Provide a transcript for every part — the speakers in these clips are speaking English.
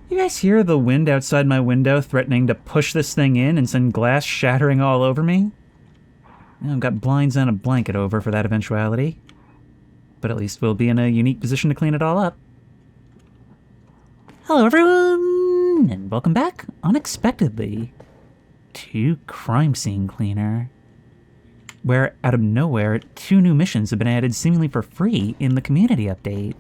You guys hear the wind outside my window threatening to push this thing in and send glass shattering all over me? I've got blinds and a blanket over for that eventuality. But at least we'll be in a unique position to clean it all up. Hello everyone, and welcome back, unexpectedly, to Crime Scene Cleaner, where out of nowhere, 2 new missions have been added seemingly for free in the community update.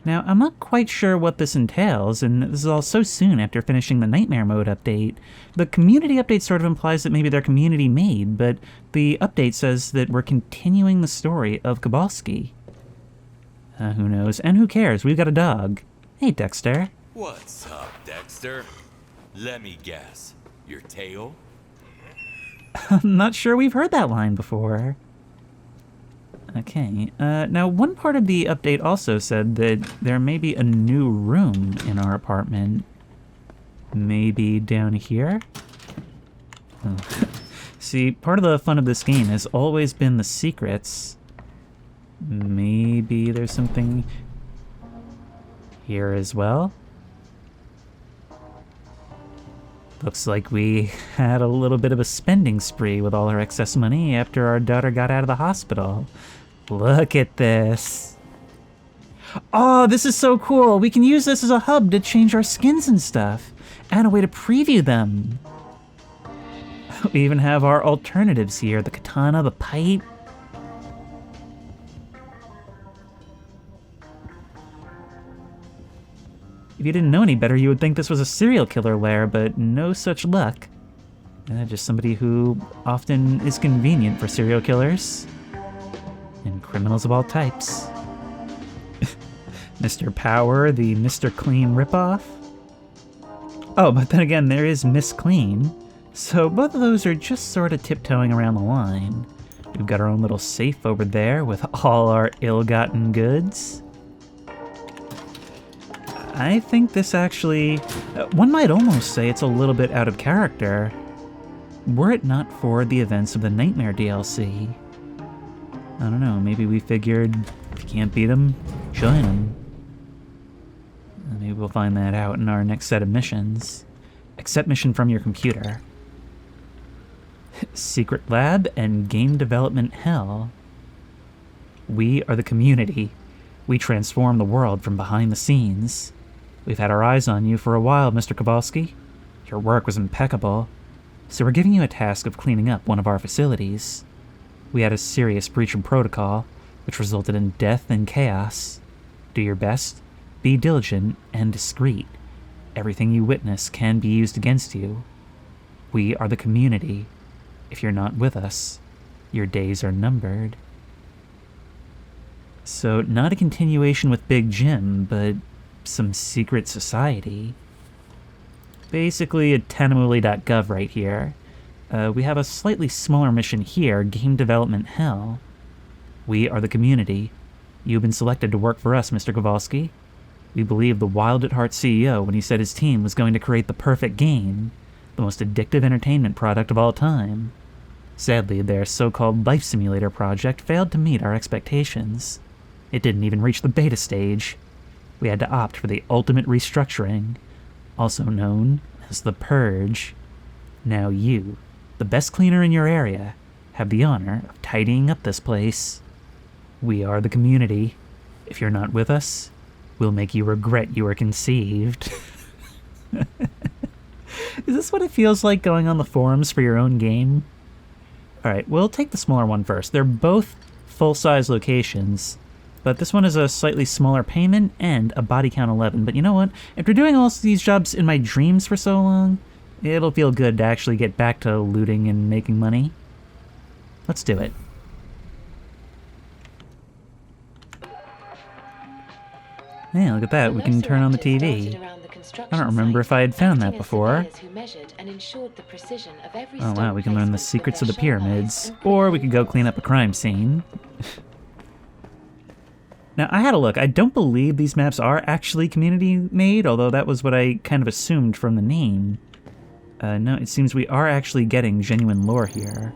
Now, I'm not quite sure what this entails, and this is all so soon after finishing the Nightmare Mode update. The community update sort of implies that maybe they're community-made, but the update says that we're continuing the story of Kowalski. Who knows? And who cares? We've got a dog. Hey, Dexter. What's up, Dexter? Let me guess. Your tail? I'm not sure we've heard that line before. Okay, now one part of the update also said that there may be a new room in our apartment. Maybe down here? Oh. See, part of the fun of this game has always been the secrets. Maybe there's something here as well? Looks like we had a little bit of a spending spree with all our excess money after our daughter got out of the hospital. Look at this. Oh, this is so cool. We can use this as a hub to change our skins and stuff. And a way to preview them. We even have our alternatives here. The katana, the pipe. If you didn't know any better, you would think this was a serial killer lair, but no such luck. Just somebody who often is convenient for serial killers. And criminals of all types. Mr. Power, the Mr. Clean ripoff. Oh, but then again, there is Miss Clean. So both of those are just sort of tiptoeing around the line. We've got our own little safe over there with all our ill-gotten goods. I think this actually, one might almost say it's a little bit out of character, were it not for the events of the Nightmare DLC. I don't know, maybe we figured if you can't beat them, join them. Maybe we'll find that out in our next set of missions. Accept mission from your computer. Secret lab and game development hell. We are the community. We transform the world from behind the scenes. We've had our eyes on you for a while, Mr. Kowalski. Your work was impeccable. So we're giving you a task of cleaning up one of our facilities. We had a serious breach of protocol, which resulted in death and chaos. Do your best, be diligent and discreet. Everything you witness can be used against you. We are the community. If you're not with us, your days are numbered. So, not a continuation with Big Jim, but some secret society. Basically a Tenamuli.gov right here. We have a slightly smaller mission here, Game Development Hell. We are the community. You've been selected to work for us, Mr. Kowalski. We believed the wild at heart CEO when he said his team was going to create the perfect game, the most addictive entertainment product of all time. Sadly, their so-called life simulator project failed to meet our expectations. It didn't even reach the beta stage. We had to opt for the ultimate restructuring, also known as the Purge. Now you, the best cleaner in your area, have the honor of tidying up this place. We are the community. If you're not with us, we'll make you regret you were conceived. Is this what it feels like going on the forums for your own game? Alright, we'll take the smaller one first. They're both full-size locations, but this one is a slightly smaller payment and a body count 11. But you know what? After doing all these jobs in my dreams for so long, it'll feel good to actually get back to looting and making money. Let's do it. Yeah, look at that. We can turn on the TV. I don't remember if I had found that before. Oh wow, we can learn the secrets of the pyramids. Or we could go clean up a crime scene. Now, I had a look. I don't believe these maps are actually community-made, although that was what I kind of assumed from the name. No, it seems we are actually getting genuine lore here.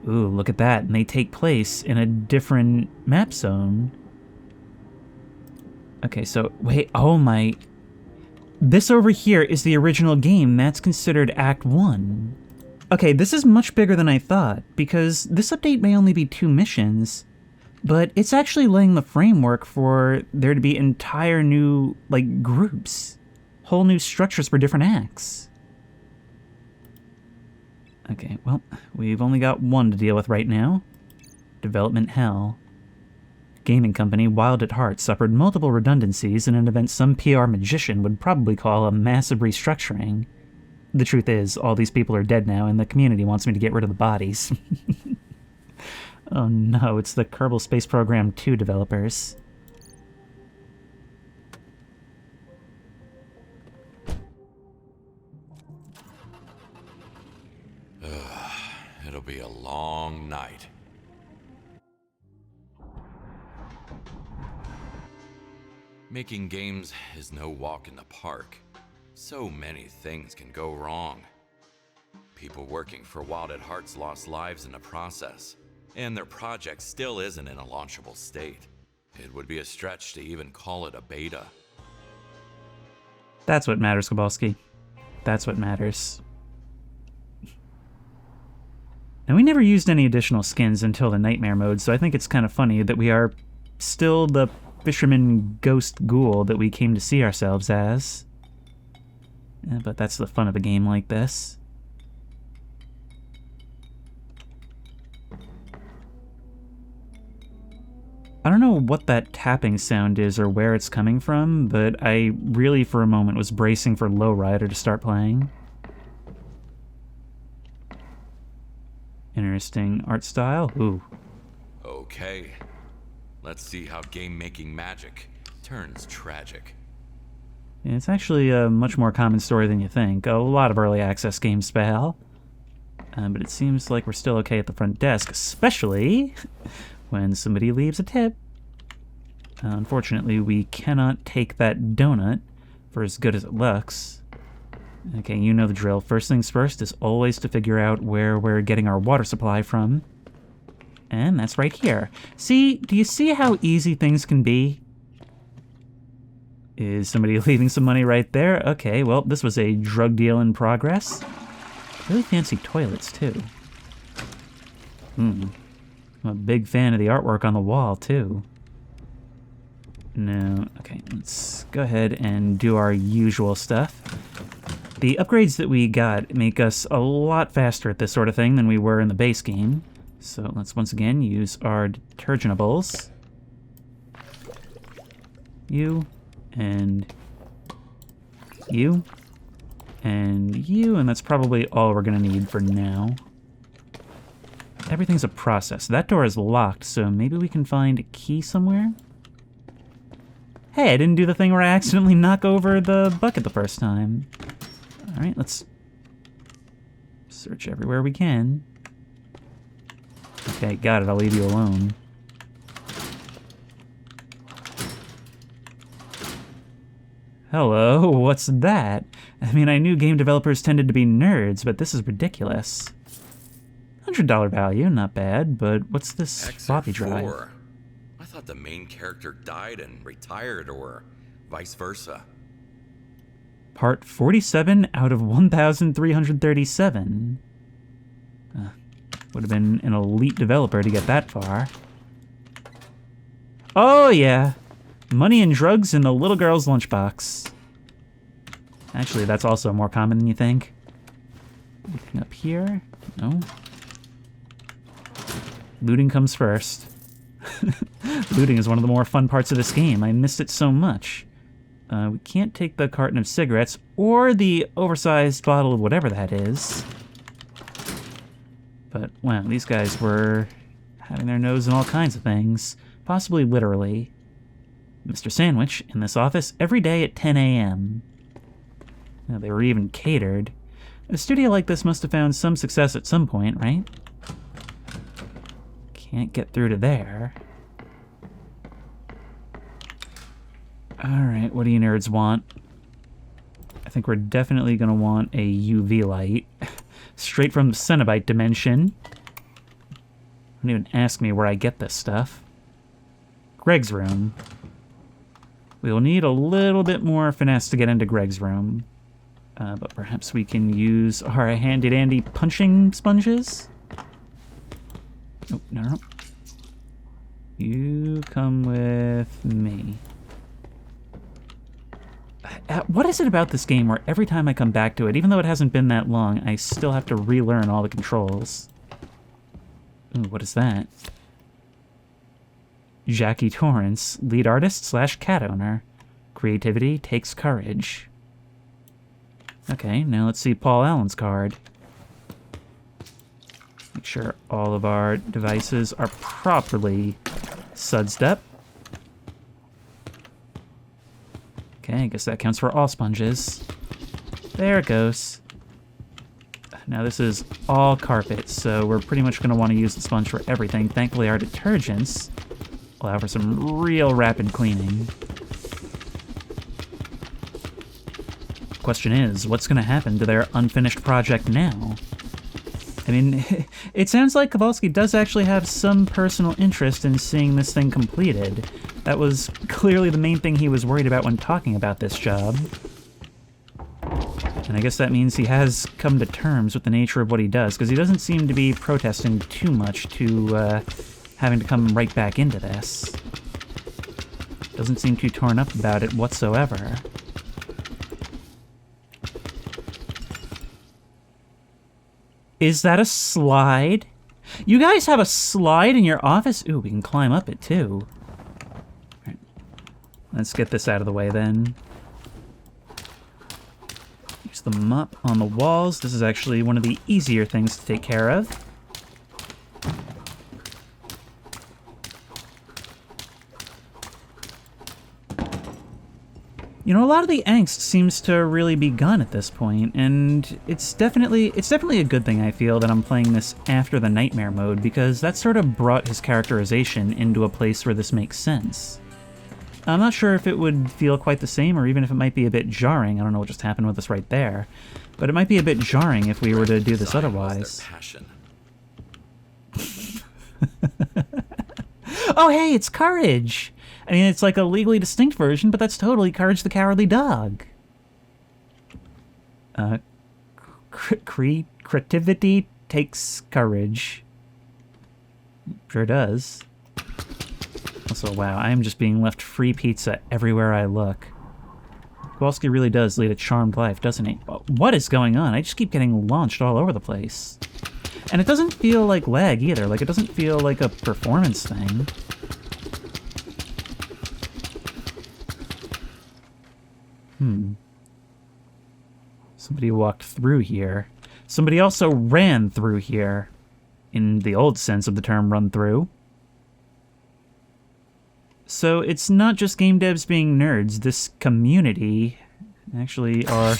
Ooh, look at that. And they take place in a different map zone. Okay, so, wait, oh my... This over here is the original game. That's considered Act 1. Okay, this is much bigger than I thought, because this update may only be 2 missions, but it's actually laying the framework for there to be entire new, like, groups. Whole new structures for different acts. Okay, well, we've only got one to deal with right now. Development hell. Gaming company Wild at Heart suffered multiple redundancies in an event some PR magician would probably call a massive restructuring. The truth is, all these people are dead now, and the community wants me to get rid of the bodies. Oh no, it's the Kerbal Space Program 2 developers. It'll be a long night. Making games is no walk in the park. So many things can go wrong. People working for Wild at Heart's lost lives in the process, and their project still isn't in a launchable state. It would be a stretch to even call it a beta. That's what matters, Kowalski. That's what matters. And we never used any additional skins until the Nightmare mode, so I think it's kind of funny that we are still the fisherman ghost ghoul that we came to see ourselves as. Yeah, but that's the fun of a game like this. I don't know what that tapping sound is or where it's coming from, but I really for a moment was bracing for Lowrider to start playing. Interesting art style. Ooh. Okay. Let's see how game-making magic turns tragic. Yeah, it's actually a much more common story than you think. A lot of early access games fail. But it seems like we're still okay at the front desk, especially when somebody leaves a tip. Unfortunately, we cannot take that donut for as good as it looks. Okay, you know the drill. First things first is always to figure out where we're getting our water supply from. And that's right here. See, do you see how easy things can be? Is somebody leaving some money right there? Okay, well, this was a drug deal in progress. Really fancy toilets, too. I'm a big fan of the artwork on the wall, too. No, okay, let's go ahead and do our usual stuff. The upgrades that we got make us a lot faster at this sort of thing than we were in the base game. So let's once again use our detergentables. You, and you, and you, and that's probably all we're gonna need for now. Everything's a process. That door is locked, so maybe we can find a key somewhere? Hey, I didn't do the thing where I accidentally knock over the bucket the first time. Alright, let's search everywhere we can. Okay, got it. I'll leave you alone. Hello, what's that? I mean, I knew game developers tended to be nerds, but this is ridiculous. $100 value, not bad, but what's this floppy drive? I thought the main character died and retired, or vice versa. Part 47 out of 1,337. Would have been an elite developer to get that far. Oh yeah, money and drugs in the little girl's lunchbox. Actually, that's also more common than you think. Anything up here? No. Looting comes first. Looting is one of the more fun parts of this game. I missed it so much. We can't take the carton of cigarettes or the oversized bottle of whatever that is. But, wow, these guys were having their nose in all kinds of things, possibly literally. Mr. Sandwich in this office every day at 10 a.m. Now, they were even catered. A studio like this must have found some success at some point, right? Can't get through to there. Alright, what do you nerds want? I think we're definitely going to want a UV light. Straight from the Cenobite dimension. Don't even ask me where I get this stuff. Greg's room. We will need a little bit more finesse to get into Greg's room. But perhaps we can use our handy-dandy punching sponges? Oh, no. You come with me. What is it about this game where every time I come back to it, even though it hasn't been that long, I still have to relearn all the controls? Ooh, what is that? Jackie Torrance, lead artist / cat owner. Creativity takes courage. Okay, now let's see Paul Allen's card. Make sure all of our devices are properly sudsed up. Okay, I guess that counts for all sponges. There it goes. Now this is all carpet, so we're pretty much going to want to use the sponge for everything. Thankfully our detergents allow for some real rapid cleaning. Question is, what's going to happen to their unfinished project now? I mean, it sounds like Kowalski does actually have some personal interest in seeing this thing completed. That was clearly the main thing he was worried about when talking about this job. And I guess that means he has come to terms with the nature of what he does, because he doesn't seem to be protesting too much to having to come right back into this. Doesn't seem too torn up about it whatsoever. Is that a slide? You guys have a slide in your office? Ooh, we can climb up it too. All right. Let's get this out of the way then. Use the mop on the walls. This is actually one of the easier things to take care of. You know, a lot of the angst seems to really be gone at this point, and it's definitely a good thing, I feel, that I'm playing this after the nightmare mode, because that sort of brought his characterization into a place where this makes sense. I'm not sure if it would feel quite the same, or even if it might be a bit jarring. I don't know what just happened with us right there, but it might be a bit jarring if we were to do this otherwise. Oh, hey, it's Courage! I mean, it's like a legally distinct version, but that's totally Courage the Cowardly Dog. Creativity takes courage. Sure does. Also, wow, I am just being left free pizza everywhere I look. Kowalski really does lead a charmed life, doesn't he? What is going on? I just keep getting launched all over the place. And it doesn't feel like lag either. Like, it doesn't feel like a performance thing. Somebody walked through here. Somebody also ran through here. In the old sense of the term run through. So it's not just game devs being nerds. This community actually are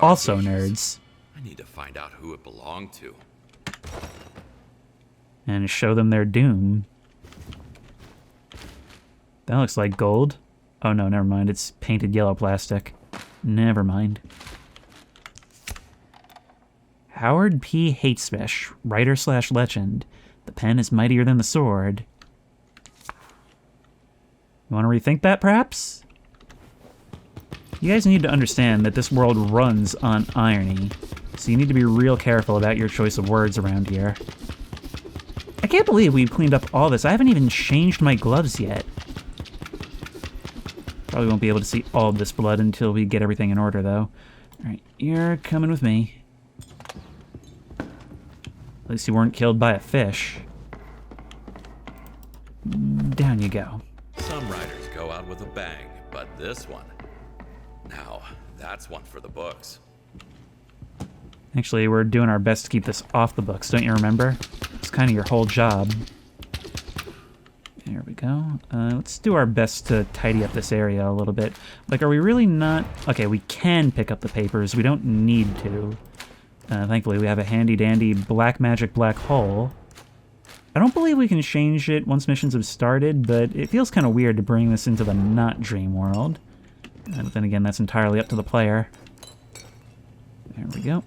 also nerds. I need to find out who it belonged to. And show them their doom. That looks like gold. Oh no, never mind. It's painted yellow plastic. Never mind. Howard P. Hatespish, writer / legend. The pen is mightier than the sword. You want to rethink that, perhaps? You guys need to understand that this world runs on irony, so you need to be real careful about your choice of words around here. I can't believe we've cleaned up all this. I haven't even changed my gloves yet. Probably won't be able to see all of this blood until we get everything in order, though. Alright, you're coming with me. At least you weren't killed by a fish. Down you go. Some riders go out with a bang, but this one... Now, that's one for the books. Actually, we're doing our best to keep this off the books, don't you remember? It's kind of your whole job. There we go. Let's do our best to tidy up this area a little bit. Like, are we really not... Okay, we can pick up the papers. We don't need to. Thankfully, we have a handy-dandy black magic black hole. I don't believe we can change it once missions have started, but it feels kind of weird to bring this into the not dream world. But then again, that's entirely up to the player. There we go.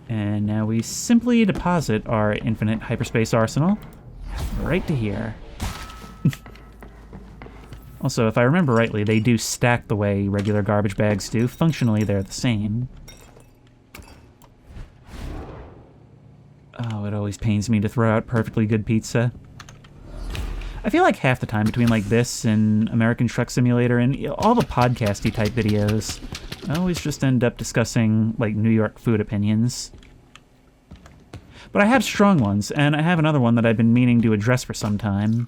And now we simply deposit our infinite hyperspace arsenal right to here. Also, if I remember rightly, they do stack the way regular garbage bags do. Functionally, they're the same. Oh, it always pains me to throw out perfectly good pizza. I feel like half the time between like this and American Truck Simulator and all the podcasty type videos, I always just end up discussing like New York food opinions. But I have strong ones, and I have another one that I've been meaning to address for some time.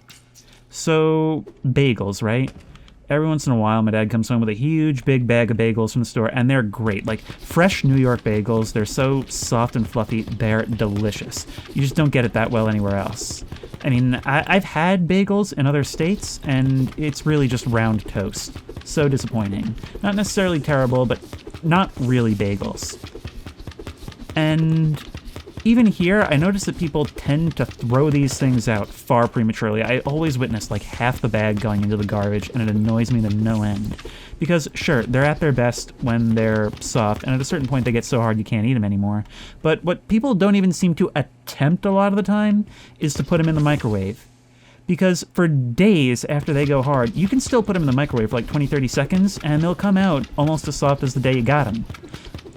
So, bagels, right? Every once in a while, my dad comes home with a huge, big bag of bagels from the store, and they're great. Like, fresh New York bagels, they're so soft and fluffy, they're delicious. You just don't get it that well anywhere else. I mean, I've had bagels in other states, and it's really just round toast. So disappointing. Not necessarily terrible, but not really bagels. And even here, I notice that people tend to throw these things out far prematurely. I always witness like half the bag going into the garbage, and it annoys me to no end. Because, sure, they're at their best when they're soft, and at a certain point they get so hard you can't eat them anymore. But what people don't even seem to attempt a lot of the time is to put them in the microwave. Because for days after they go hard, you can still put them in the microwave for like 20-30 seconds, and they'll come out almost as soft as the day you got them.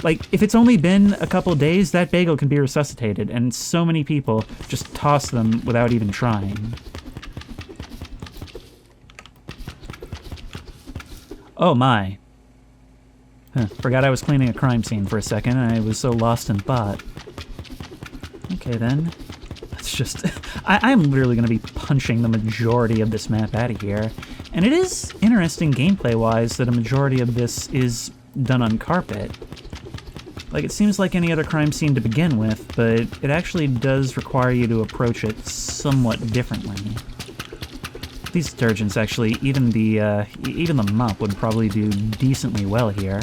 Like, if it's only been a couple days, that bagel can be resuscitated, and so many people just toss them without even trying. Oh my. Forgot I was cleaning a crime scene for a second, and I was so lost in thought. Okay then. Let's just... I'm literally going to be punching the majority of this map out of here. And it is interesting gameplay-wise that a majority of this is done on carpet. Like, it seems like any other crime scene to begin with, but it actually does require you to approach it somewhat differently. These detergents, actually, even the mop would probably do decently well here.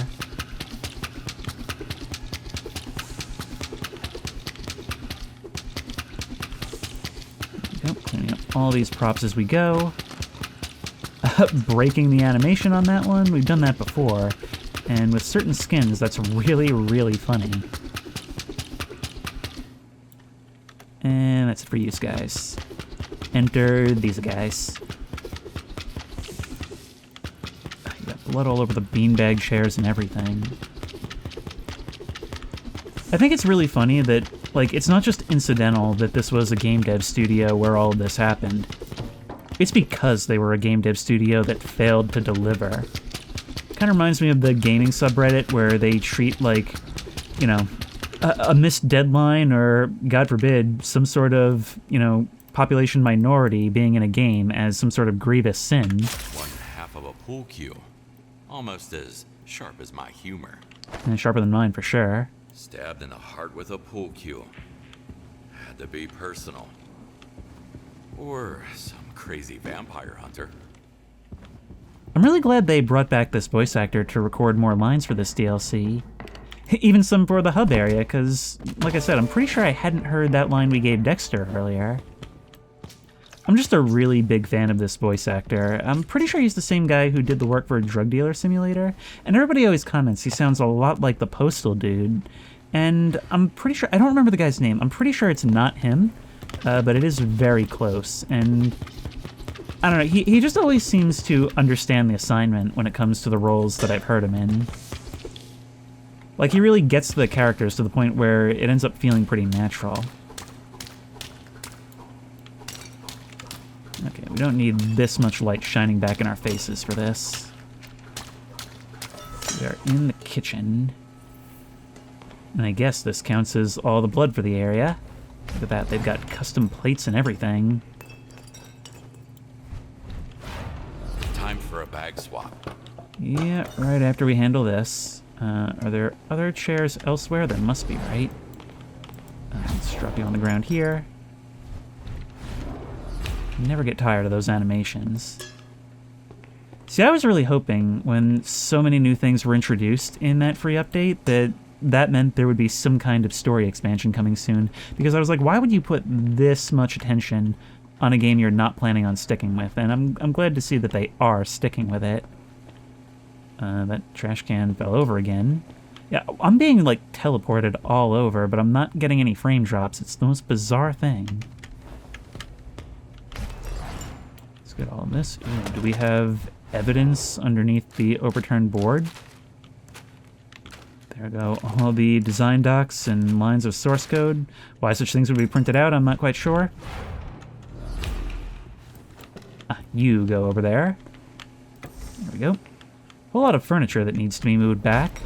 There we go, cleaning up all these props as we go. Breaking the animation on that one, we've done that before. And with certain skins, that's really, really funny. And that's it for use, guys. Enter these guys. You got blood all over the beanbag chairs and everything. I think it's really funny that, like, it's not just incidental that this was a game dev studio where all of this happened. It's because they were a game dev studio that failed to deliver. Kind of reminds me of the gaming subreddit where they treat, like, you know, a missed deadline or, God forbid, some sort of, you know, population minority being in a game as some sort of grievous sin. One half of a pool cue. Almost as sharp as my humor. And sharper than mine, for sure. Stabbed in the heart with a pool cue. Had to be personal. Or some crazy vampire hunter. I'm really glad they brought back this voice actor to record more lines for this DLC. Even some for the hub area, because, like I said, I'm pretty sure I hadn't heard that line we gave Dexter earlier. I'm just a really big fan of this voice actor. I'm pretty sure he's the same guy who did the work for Drug Dealer Simulator, and everybody always comments he sounds a lot like the Postal dude. And I'm pretty sure, I don't remember the guy's name, I'm pretty sure it's not him, but it is very close, and I don't know, he just always seems to understand the assignment when it comes to the roles that I've heard him in. Like, he really gets the characters to the point where it ends up feeling pretty natural. Okay, we don't need this much light shining back in our faces for this. We are in the kitchen. And I guess this counts as all the blood for the area. Look at that, they've got custom plates and everything. Time for a bag swap. Yeah, right after we handle this. Are there other chairs elsewhere? There must be, right? Let's drop you on the ground here. Never get tired of those animations. See, I was really hoping when so many new things were introduced in that free update that meant there would be some kind of story expansion coming soon. Because I was like, why would you put this much attention on a game you're not planning on sticking with? And I'm glad to see that they are sticking with it. That trash can fell over again. Yeah, I'm being, like, teleported all over, but I'm not getting any frame drops. It's the most bizarre thing. Let's get all of this. Ooh, do we have evidence underneath the overturned board. There we go. All the design docs and lines of source code. Why such things would be printed out, I'm not quite sure. You go over there. There we go. A whole lot of furniture that needs to be moved back.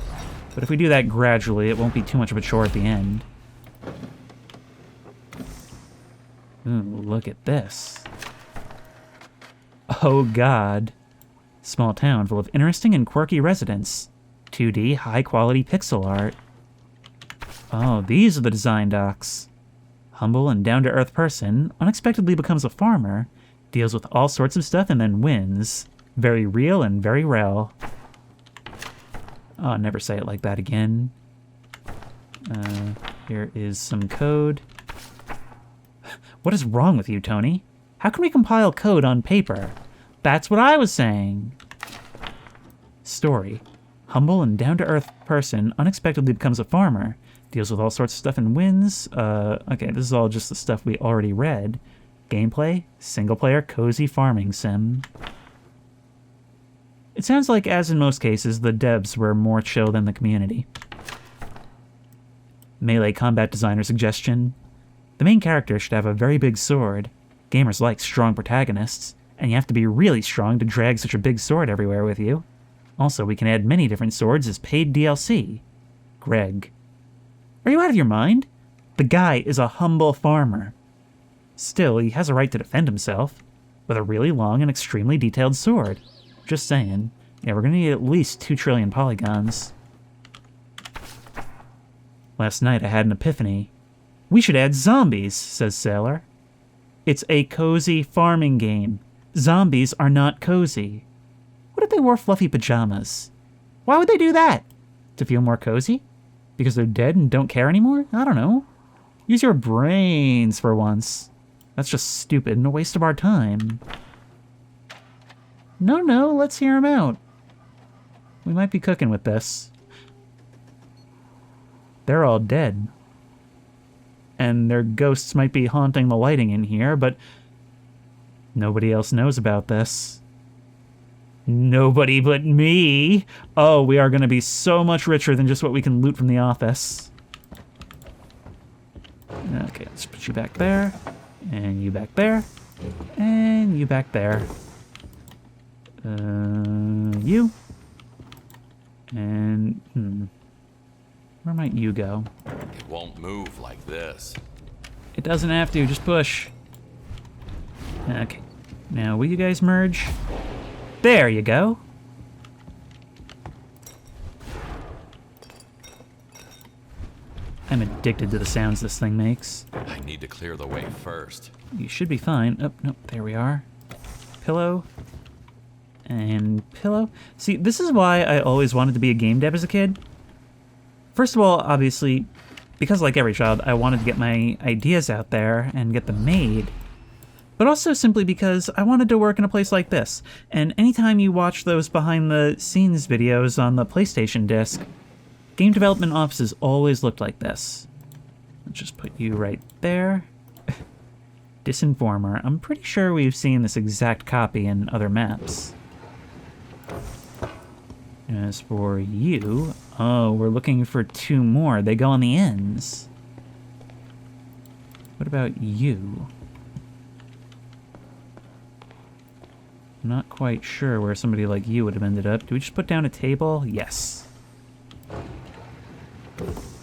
But if we do that gradually, it won't be too much of a chore at the end. Ooh, look at this. Oh god. Small town full of interesting and quirky residents. 2D, high-quality pixel art. Oh, these are the design docs. Humble and down-to-earth person, unexpectedly becomes a farmer, deals with all sorts of stuff and then wins. Very real and very rel. Oh, never say it like that again. Here is some code. What is wrong with you, Tony? How can we compile code on paper? That's what I was saying. Story. Humble and down-to-earth person unexpectedly becomes a farmer, deals with all sorts of stuff and wins. Okay, this is all just the stuff we already read. Gameplay, single-player, cozy farming sim. It sounds like, as in most cases, the devs were more chill than the community. Melee combat designer suggestion. The main character should have a very big sword. Gamers like strong protagonists, and you have to be really strong to drag such a big sword everywhere with you. Also, we can add many different swords as paid DLC. Greg. Are you out of your mind? The guy is a humble farmer. Still, he has a right to defend himself, with a really long and extremely detailed sword. Just saying. Yeah, we're gonna need at least 2 trillion polygons. Last night I had an epiphany. We should add zombies, says Sailor. It's a cozy farming game. Zombies are not cozy. What if they wore fluffy pajamas? Why would they do that? To feel more cozy? Because they're dead and don't care anymore? I don't know. Use your brains for once. That's just stupid and a waste of our time. No, let's hear him out. We might be cooking with this. They're all dead. And their ghosts might be haunting the lighting in here, but nobody else knows about this. Nobody but me! Oh, we are going to be so much richer than just what we can loot from the office. Okay, let's put you back there. And you back there. And you back there. You. And, where might you go? It won't move like this. It doesn't have to, just push. Okay. Now, will you guys merge? There you go. I'm addicted to the sounds this thing makes. I need to clear the way first. You should be fine. Oh, no, there we are. Pillow. And pillow. See, this is why I always wanted to be a game dev as a kid. First of all, obviously, because like every child, I wanted to get my ideas out there and get them made. But also simply because I wanted to work in a place like this. And anytime you watch those behind-the-scenes videos on the PlayStation disc, game development offices always looked like this. Let's just put you right there. Disinformer. I'm pretty sure we've seen this exact copy in other maps. As for you, oh, we're looking for 2 more. They go on the ends. What about you? I'm not quite sure where somebody like you would have ended up. Do we just put down a table? Yes.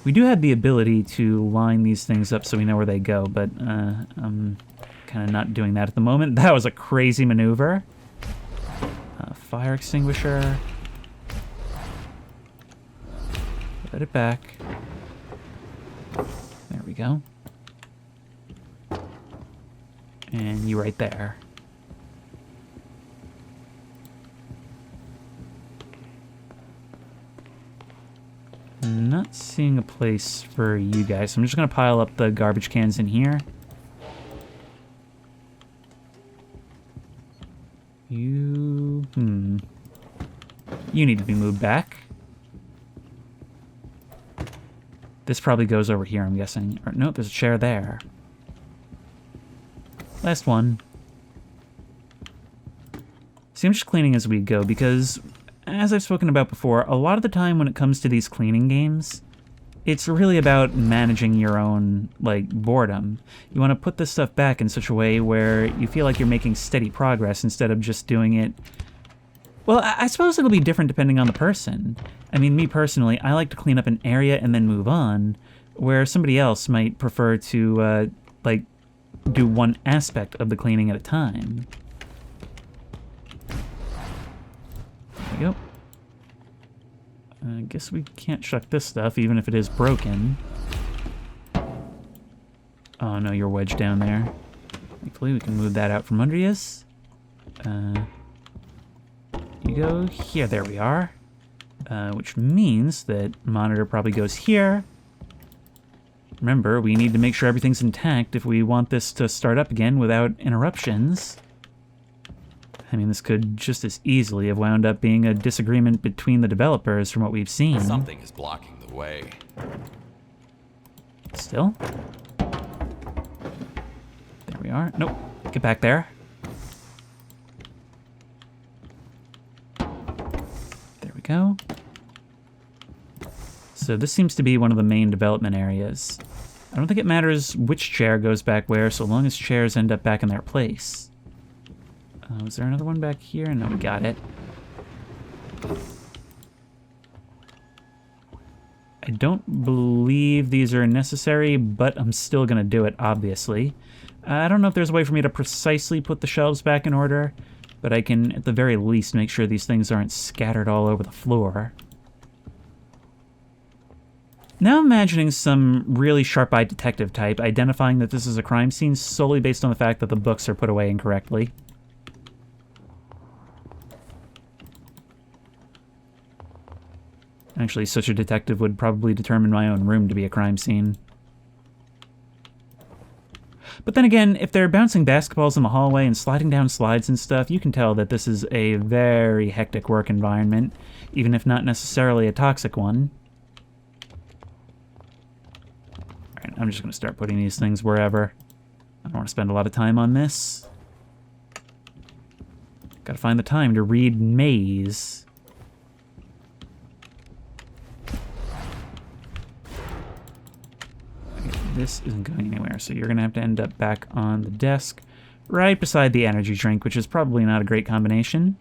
We do have the ability to line these things up so we know where they go, but I'm kind of not doing that at the moment. That was a crazy maneuver. Fire extinguisher. Put it back. There we go. And you right there. I'm not seeing a place for you guys, so I'm just going to pile up the garbage cans in here. You... You need to be moved back. This probably goes over here, I'm guessing. Or, no, there's a chair there. Last one. See, I'm just cleaning as we go because, as I've spoken about before, a lot of the time when it comes to these cleaning games, it's really about managing your own, like, boredom. You want to put this stuff back in such a way where you feel like you're making steady progress instead of just doing it. Well, I suppose it'll be different depending on the person. I mean, me personally, I like to clean up an area and then move on, where somebody else might prefer to, like, do one aspect of the cleaning at a time. There we go. I guess we can't chuck this stuff, even if it is broken. Oh no, you're wedged down there. Thankfully, we can move that out from under us. You go here. There we are. Which means that monitor probably goes here. Remember, we need to make sure everything's intact if we want this to start up again without interruptions. I mean, this could just as easily have wound up being a disagreement between the developers from what we've seen. Something is blocking the way. Still? There we are. Nope. Get back there. There we go. So this seems to be one of the main development areas. I don't think it matters which chair goes back where, so long as chairs end up back in their place. Was there another one back here? No, we got it. I don't believe these are necessary, but I'm still going to do it, obviously. I don't know if there's a way for me to precisely put the shelves back in order, but I can, at the very least, make sure these things aren't scattered all over the floor. Now I'm imagining some really sharp-eyed detective type identifying that this is a crime scene solely based on the fact that the books are put away incorrectly. Actually, such a detective would probably determine my own room to be a crime scene. But then again, if they're bouncing basketballs in the hallway and sliding down slides and stuff, you can tell that this is a very hectic work environment, even if not necessarily a toxic one. Alright, I'm just going to start putting these things wherever. I don't want to spend a lot of time on this. Gotta find the time to read Maze. This isn't going anywhere, so you're going to have to end up back on the desk right beside the energy drink, which is probably not a great combination.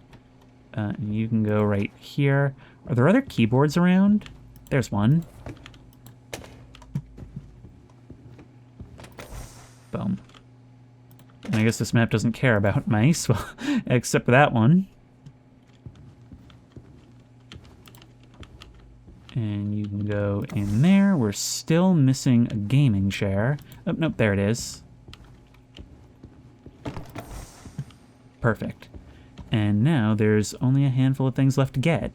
And you can go right here. Are there other keyboards around? There's one. Boom. And I guess this map doesn't care about mice, well, except for that one. And you can go in there. We're still missing a gaming chair. Oh, nope, there it is. Perfect. And now there's only a handful of things left to get.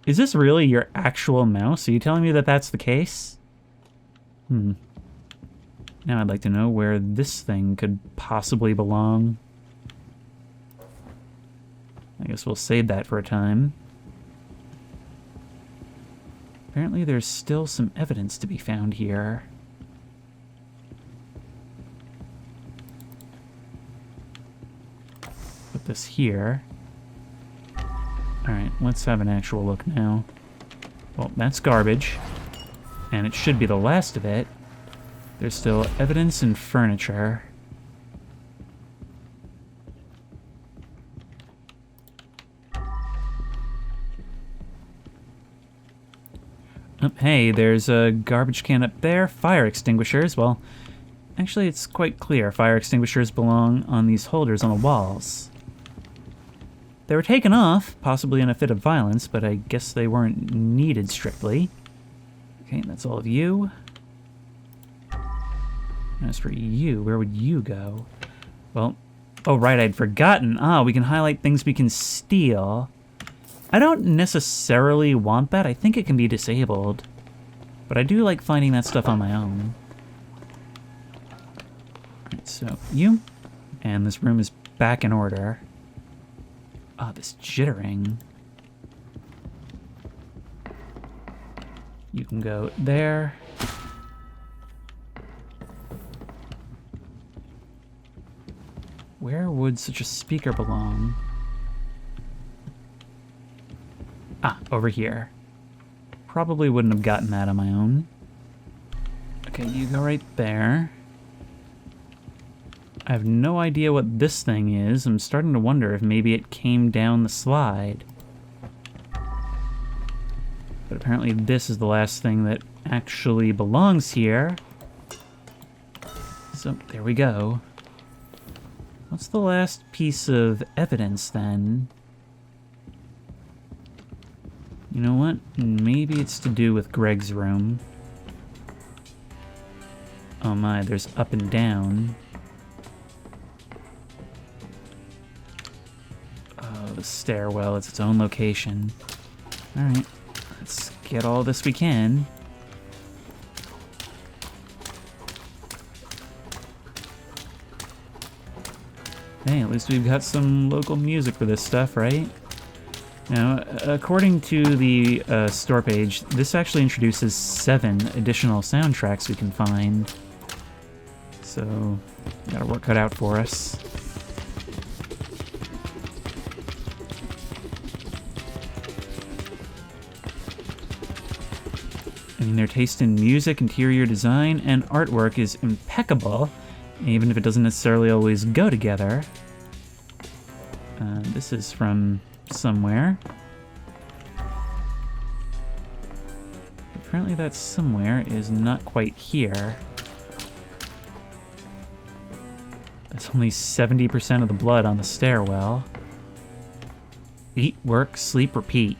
Is this really your actual mouse? Are you telling me that that's the case? Now I'd like to know where this thing could possibly belong. I guess we'll save that for a time. Apparently there's still some evidence to be found here. Put this here. Alright, let's have an actual look now. Well, that's garbage. And it should be the last of it. There's still evidence and furniture. Oh, hey, there's a garbage can up there. Fire extinguishers. Well, actually, it's quite clear. Fire extinguishers belong on these holders on the walls. They were taken off, possibly in a fit of violence, but I guess they weren't needed strictly. Okay, that's all of you. As for you, where would you go? Well, oh right, I'd forgotten. We can highlight things we can steal. I don't necessarily want that. I think it can be disabled. But I do like finding that stuff on my own. Alright, so you. And this room is back in order. This jittering. You can go there. Where would such a speaker belong? Ah, over here. Probably wouldn't have gotten that on my own. Okay, you go right there. I have no idea what this thing is. I'm starting to wonder if maybe it came down the slide. But apparently this is the last thing that actually belongs here. So, there we go. What's the last piece of evidence, then? You know what? Maybe it's to do with Greg's room. Oh my, there's up and down. Oh, the stairwell, it's its own location. Alright, let's get all this we can. Hey, at least we've got some local music for this stuff, right? Now, according to the store page, this actually introduces 7 additional soundtracks we can find. So, got our work cut out for us. I mean, their taste in music, interior design, and artwork is impeccable, even if it doesn't necessarily always go together. This is from somewhere. Apparently that somewhere is not quite here. That's only 70% of the blood on the stairwell. Eat, work, sleep, repeat.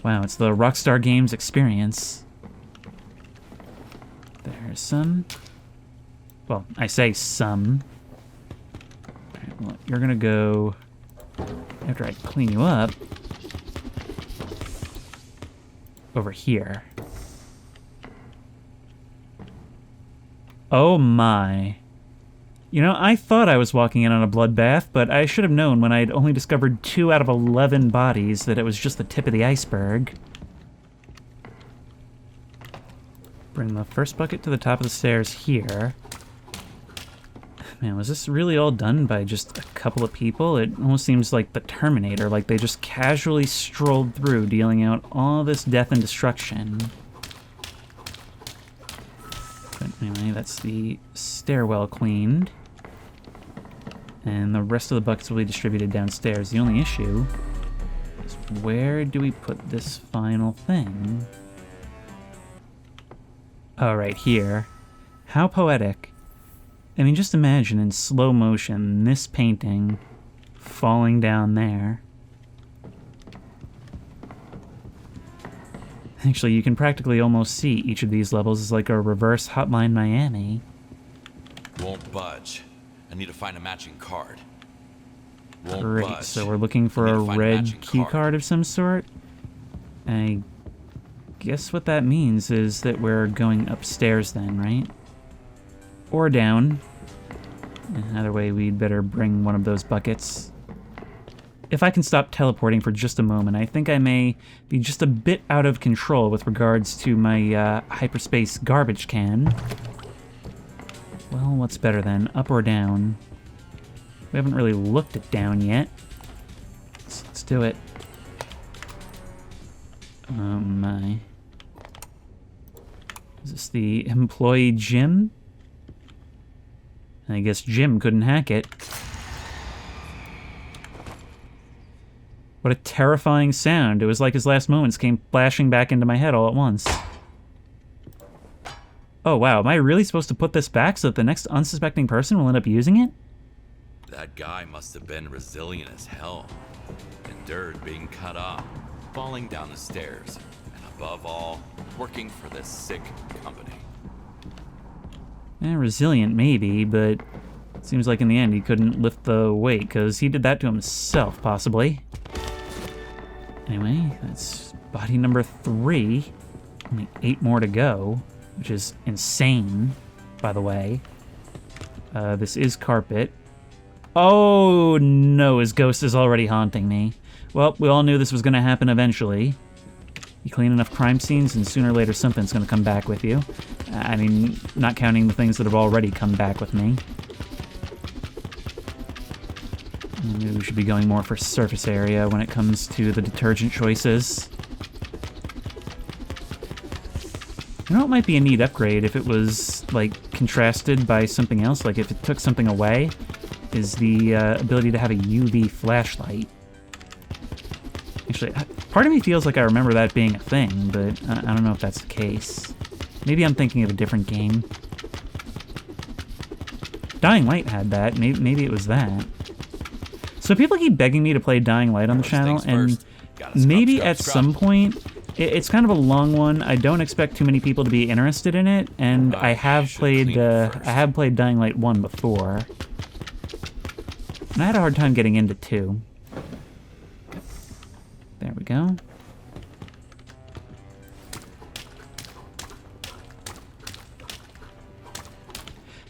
Wow, it's the Rockstar Games experience. There's some. Well, I say some. Alright, well, you're gonna go... After I clean you up... over here. Oh my. You know, I thought I was walking in on a bloodbath, but I should have known when I'd only discovered 2 out of 11 bodies that it was just the tip of the iceberg. Bring the first bucket to the top of the stairs here. Man, was this really all done by just a couple of people? It almost seems like the Terminator, like they just casually strolled through, dealing out all this death and destruction. But anyway, that's the stairwell cleaned. And the rest of the buckets will be distributed downstairs. The only issue is where do we put this final thing? Oh, right here. How poetic. I mean, just imagine in slow motion this painting falling down there. Actually, you can practically almost see each of these levels as like a reverse Hotline Miami. Won't budge. I need to find a matching card. Won't Great, budge. so we're looking for a red key card of some sort. I guess what that means is that we're going upstairs then, right? Or down. Either way, we'd better bring one of those buckets. If I can stop teleporting for just a moment, I think I may be just a bit out of control with regards to my hyperspace garbage can. Well, what's better then, up or down? We haven't really looked at down yet. So let's do it. Oh my. Is this the employee gym? I guess Jim couldn't hack it. What a terrifying sound. It was like his last moments came flashing back into my head all at once. Oh wow, am I really supposed to put this back so that the next unsuspecting person will end up using it? That guy must have been resilient as hell. Endured being cut off, falling down the stairs, and above all, working for this sick company. Resilient maybe, but it seems like in the end he couldn't lift the weight, because he did that to himself, possibly. Anyway, that's body number 3. Only 8 more to go, which is insane, by the way. This is carpet. Oh no, his ghost is already haunting me. Well, we all knew this was going to happen eventually. You clean enough crime scenes and sooner or later something's going to come back with you. I mean, not counting the things that have already come back with me. Maybe we should be going more for surface area when it comes to the detergent choices. You know, it might be a neat upgrade if it was, like, contrasted by something else, like if it took something away, is the ability to have a UV flashlight. Actually, part of me feels like I remember that being a thing, but I don't know if that's the case. Maybe I'm thinking of a different game. Dying Light had that. Maybe it was that. So people keep begging me to play Dying Light on the channel, and maybe at some point, it's kind of a long one. I don't expect too many people to be interested in it, and I have played Dying Light 1 before. And I had a hard time getting into 2. There we go.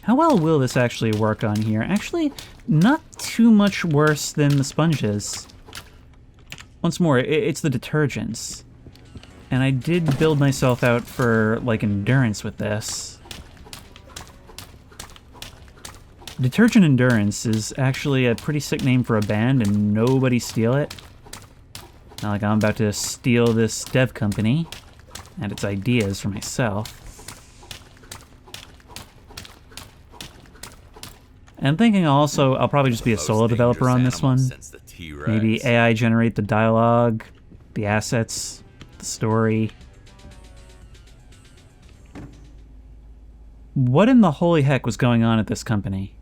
How well will this actually work on here? Actually, not too much worse than the sponges. Once more, it's the detergents. And I did build myself out for, like, endurance with this. Detergent Endurance is actually a pretty sick name for a band, and nobody steal it. Not like I'm about to steal this dev company and its ideas for myself. And I'm thinking also I'll probably just be a solo developer on this one. Maybe AI generate the dialogue, the assets, the story. What in the holy heck was going on at this company?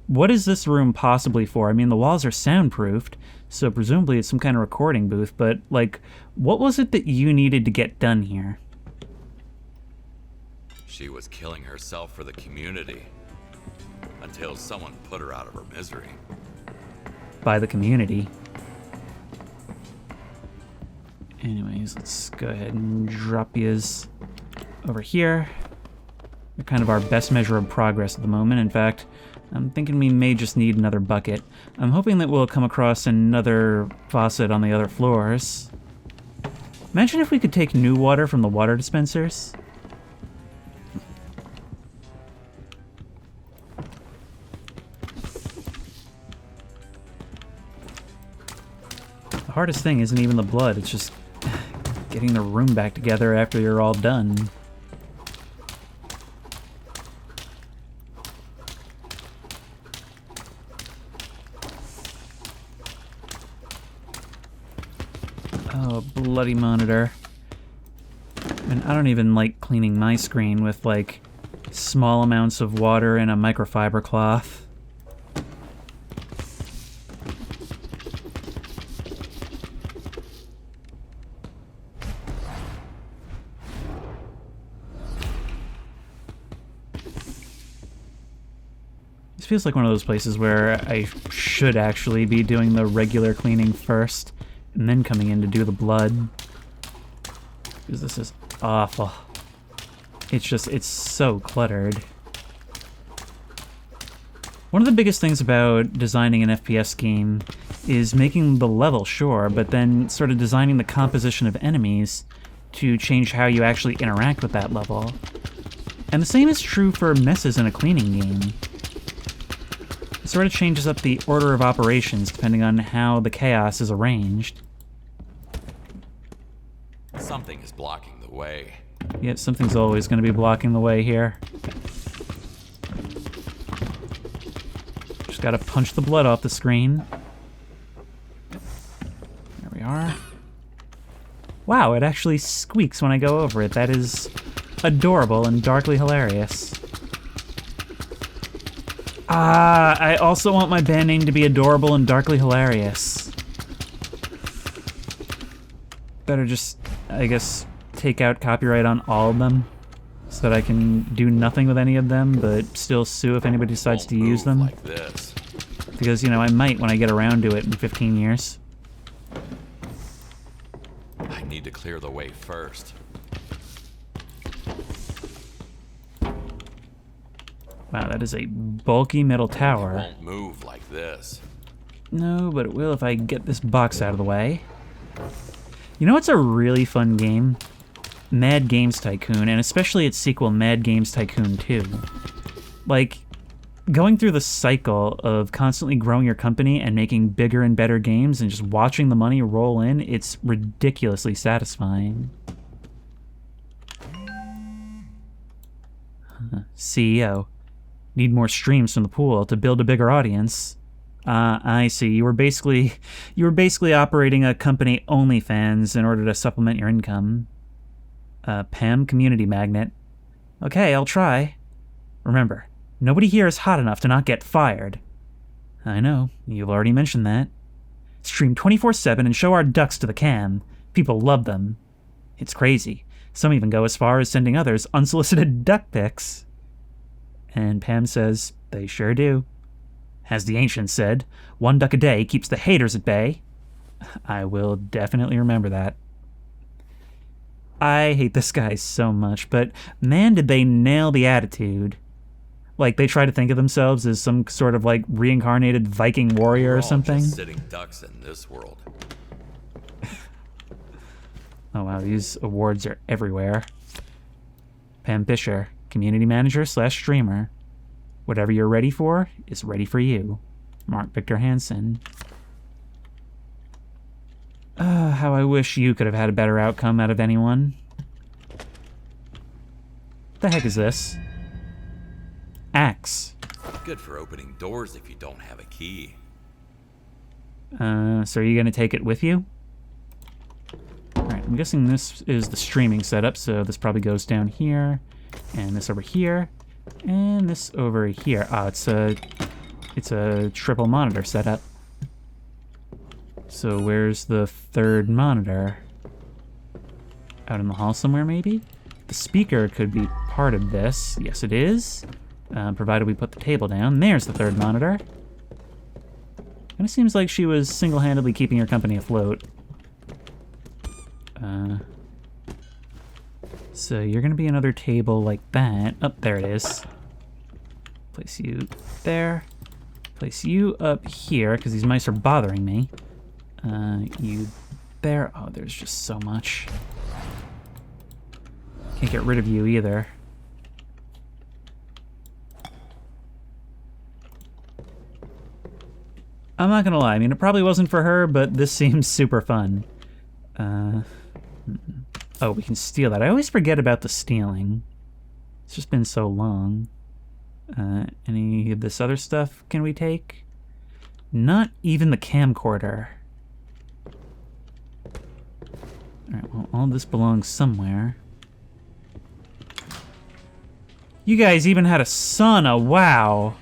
What is this room possibly for? I mean, the walls are soundproofed, so presumably it's some kind of recording booth, but, like, what was it that you needed to get done here? She was killing herself for the community until someone put her out of her misery. By the community. Anyways, let's go ahead and drop yous over here. They're kind of our best measure of progress at the moment. In fact, I'm thinking we may just need another bucket. I'm hoping that we'll come across another faucet on the other floors. Imagine if we could take new water from the water dispensers. The hardest thing isn't even the blood, it's just getting the room back together after you're all done. Oh, bloody monitor. And I don't even like cleaning my screen with, like, small amounts of water and a microfiber cloth. This feels like one of those places where I should actually be doing the regular cleaning first, and then coming in to do the blood. Because this is awful. It's so cluttered. One of the biggest things about designing an FPS game is making the level, sure, but then sort of designing the composition of enemies to change how you actually interact with that level. And the same is true for messes in a cleaning game. It sort of changes up the order of operations depending on how the chaos is arranged. Something is blocking the way. Yep, something's always going to be blocking the way here. Just gotta punch the blood off the screen. There we are. Wow, it actually squeaks when I go over it. That is adorable and darkly hilarious. Ah, I also want my band name to be adorable and darkly hilarious. Better just, I guess, take out copyright on all of them so that I can do nothing with any of them, but still sue if anybody decides to use them. Like this. Because, you know, I might when I get around to it in 15 years. I need to clear the way first. Wow, that is a bulky metal tower. It won't move like this. No, but it will if I get this box out of the way. You know what's a really fun game? Mad Games Tycoon, and especially its sequel, Mad Games Tycoon 2. Like, going through the cycle of constantly growing your company and making bigger and better games and just watching the money roll in, it's ridiculously satisfying. CEO. Need more streams from the pool to build a bigger audience. I see. You were basically operating a company OnlyFans in order to supplement your income. Pam, community magnet. Okay, I'll try. Remember, nobody here is hot enough to not get fired. I know, you've already mentioned that. Stream 24/7 and show our ducks to the cam. People love them. It's crazy. Some even go as far as sending others unsolicited duck pics. And Pam says, they sure do. As the ancients said, 1 duck a day keeps the haters at bay. I will definitely remember that. I hate this guy so much, but man, did they nail the attitude. Like, they try to think of themselves as some sort of, like, reincarnated Viking warrior or something. Just sitting ducks in this world. Oh, wow, these awards are everywhere. Pam Fisher, community manager / streamer. Whatever you're ready for is ready for you. Mark Victor Hansen. How I wish you could have had a better outcome out of anyone. What the heck is this? Axe. Good for opening doors if you don't have a key. So are you gonna take it with you? Alright, I'm guessing this is the streaming setup, so this probably goes down here, and this over here, and this over here. Ah, it's a triple monitor setup. So where's the third monitor? Out in the hall somewhere, maybe? The speaker could be part of this. Yes, it is. Provided we put the table down. There's the third monitor. Kinda seems like she was single-handedly keeping her company afloat. So you're gonna be another table like that. Oh, there it is. Place you there. Place you up here, because these mice are bothering me. You there. Oh, there's just so much. Can't get rid of you either. I'm not gonna lie, I mean, it probably wasn't for her, but this seems super fun. Oh, we can steal that. I always forget about the stealing. It's just been so long. Any of this other stuff can we take? Not even the camcorder. Alright, well, all this belongs somewhere. You guys even had a sauna, wow!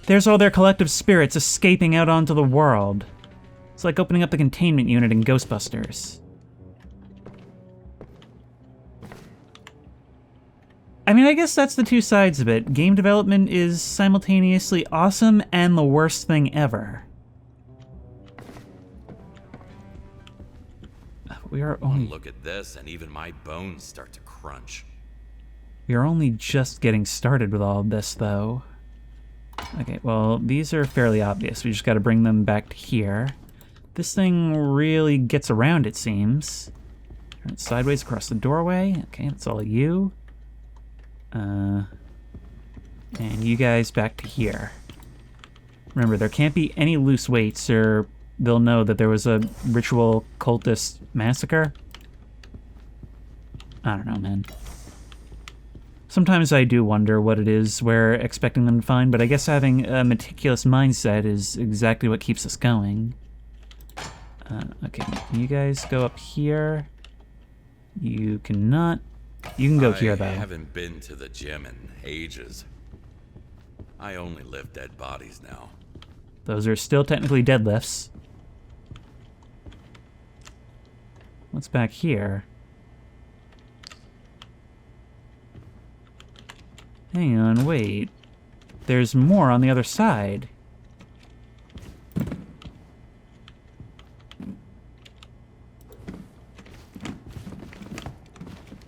There's all their collective spirits escaping out onto the world. It's like opening up the containment unit in Ghostbusters. I mean, I guess that's the two sides of it. Game development is simultaneously awesome and the worst thing ever. We are only... One look at this and even my bones start to crunch. We are only just getting started with all of this, though. Okay, well, these are fairly obvious. We just gotta bring them back to here. This thing really gets around, it seems. Turn it sideways across the doorway. Okay, that's all of you. And you guys back to here. Remember, there can't be any loose weights or they'll know that there was a ritual cultist massacre. I don't know, man. Sometimes I do wonder what it is we're expecting them to find, but I guess having a meticulous mindset is exactly what keeps us going. Okay, you guys go up here. You cannot. You can go here, though. I haven't been to the gym in ages. I only lift dead bodies now. Those are still technically deadlifts. What's back here? Hang on, wait. There's more on the other side.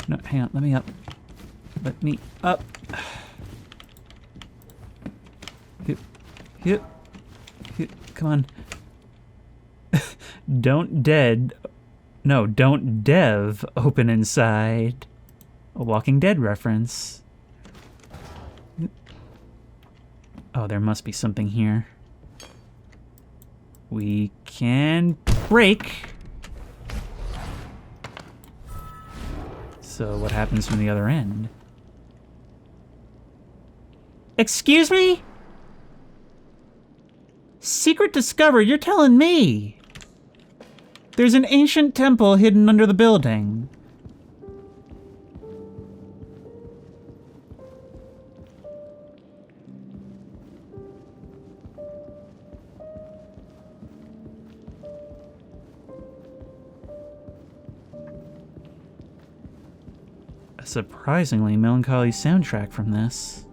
No, hang on, let me up. Let me up. Hip. Come on. Don't dev open inside. A Walking Dead reference. Oh, there must be something here. We can break. So what happens from the other end? Excuse me? Secret discovered, you're telling me. There's an ancient temple hidden under the building. A surprisingly melancholy soundtrack from this.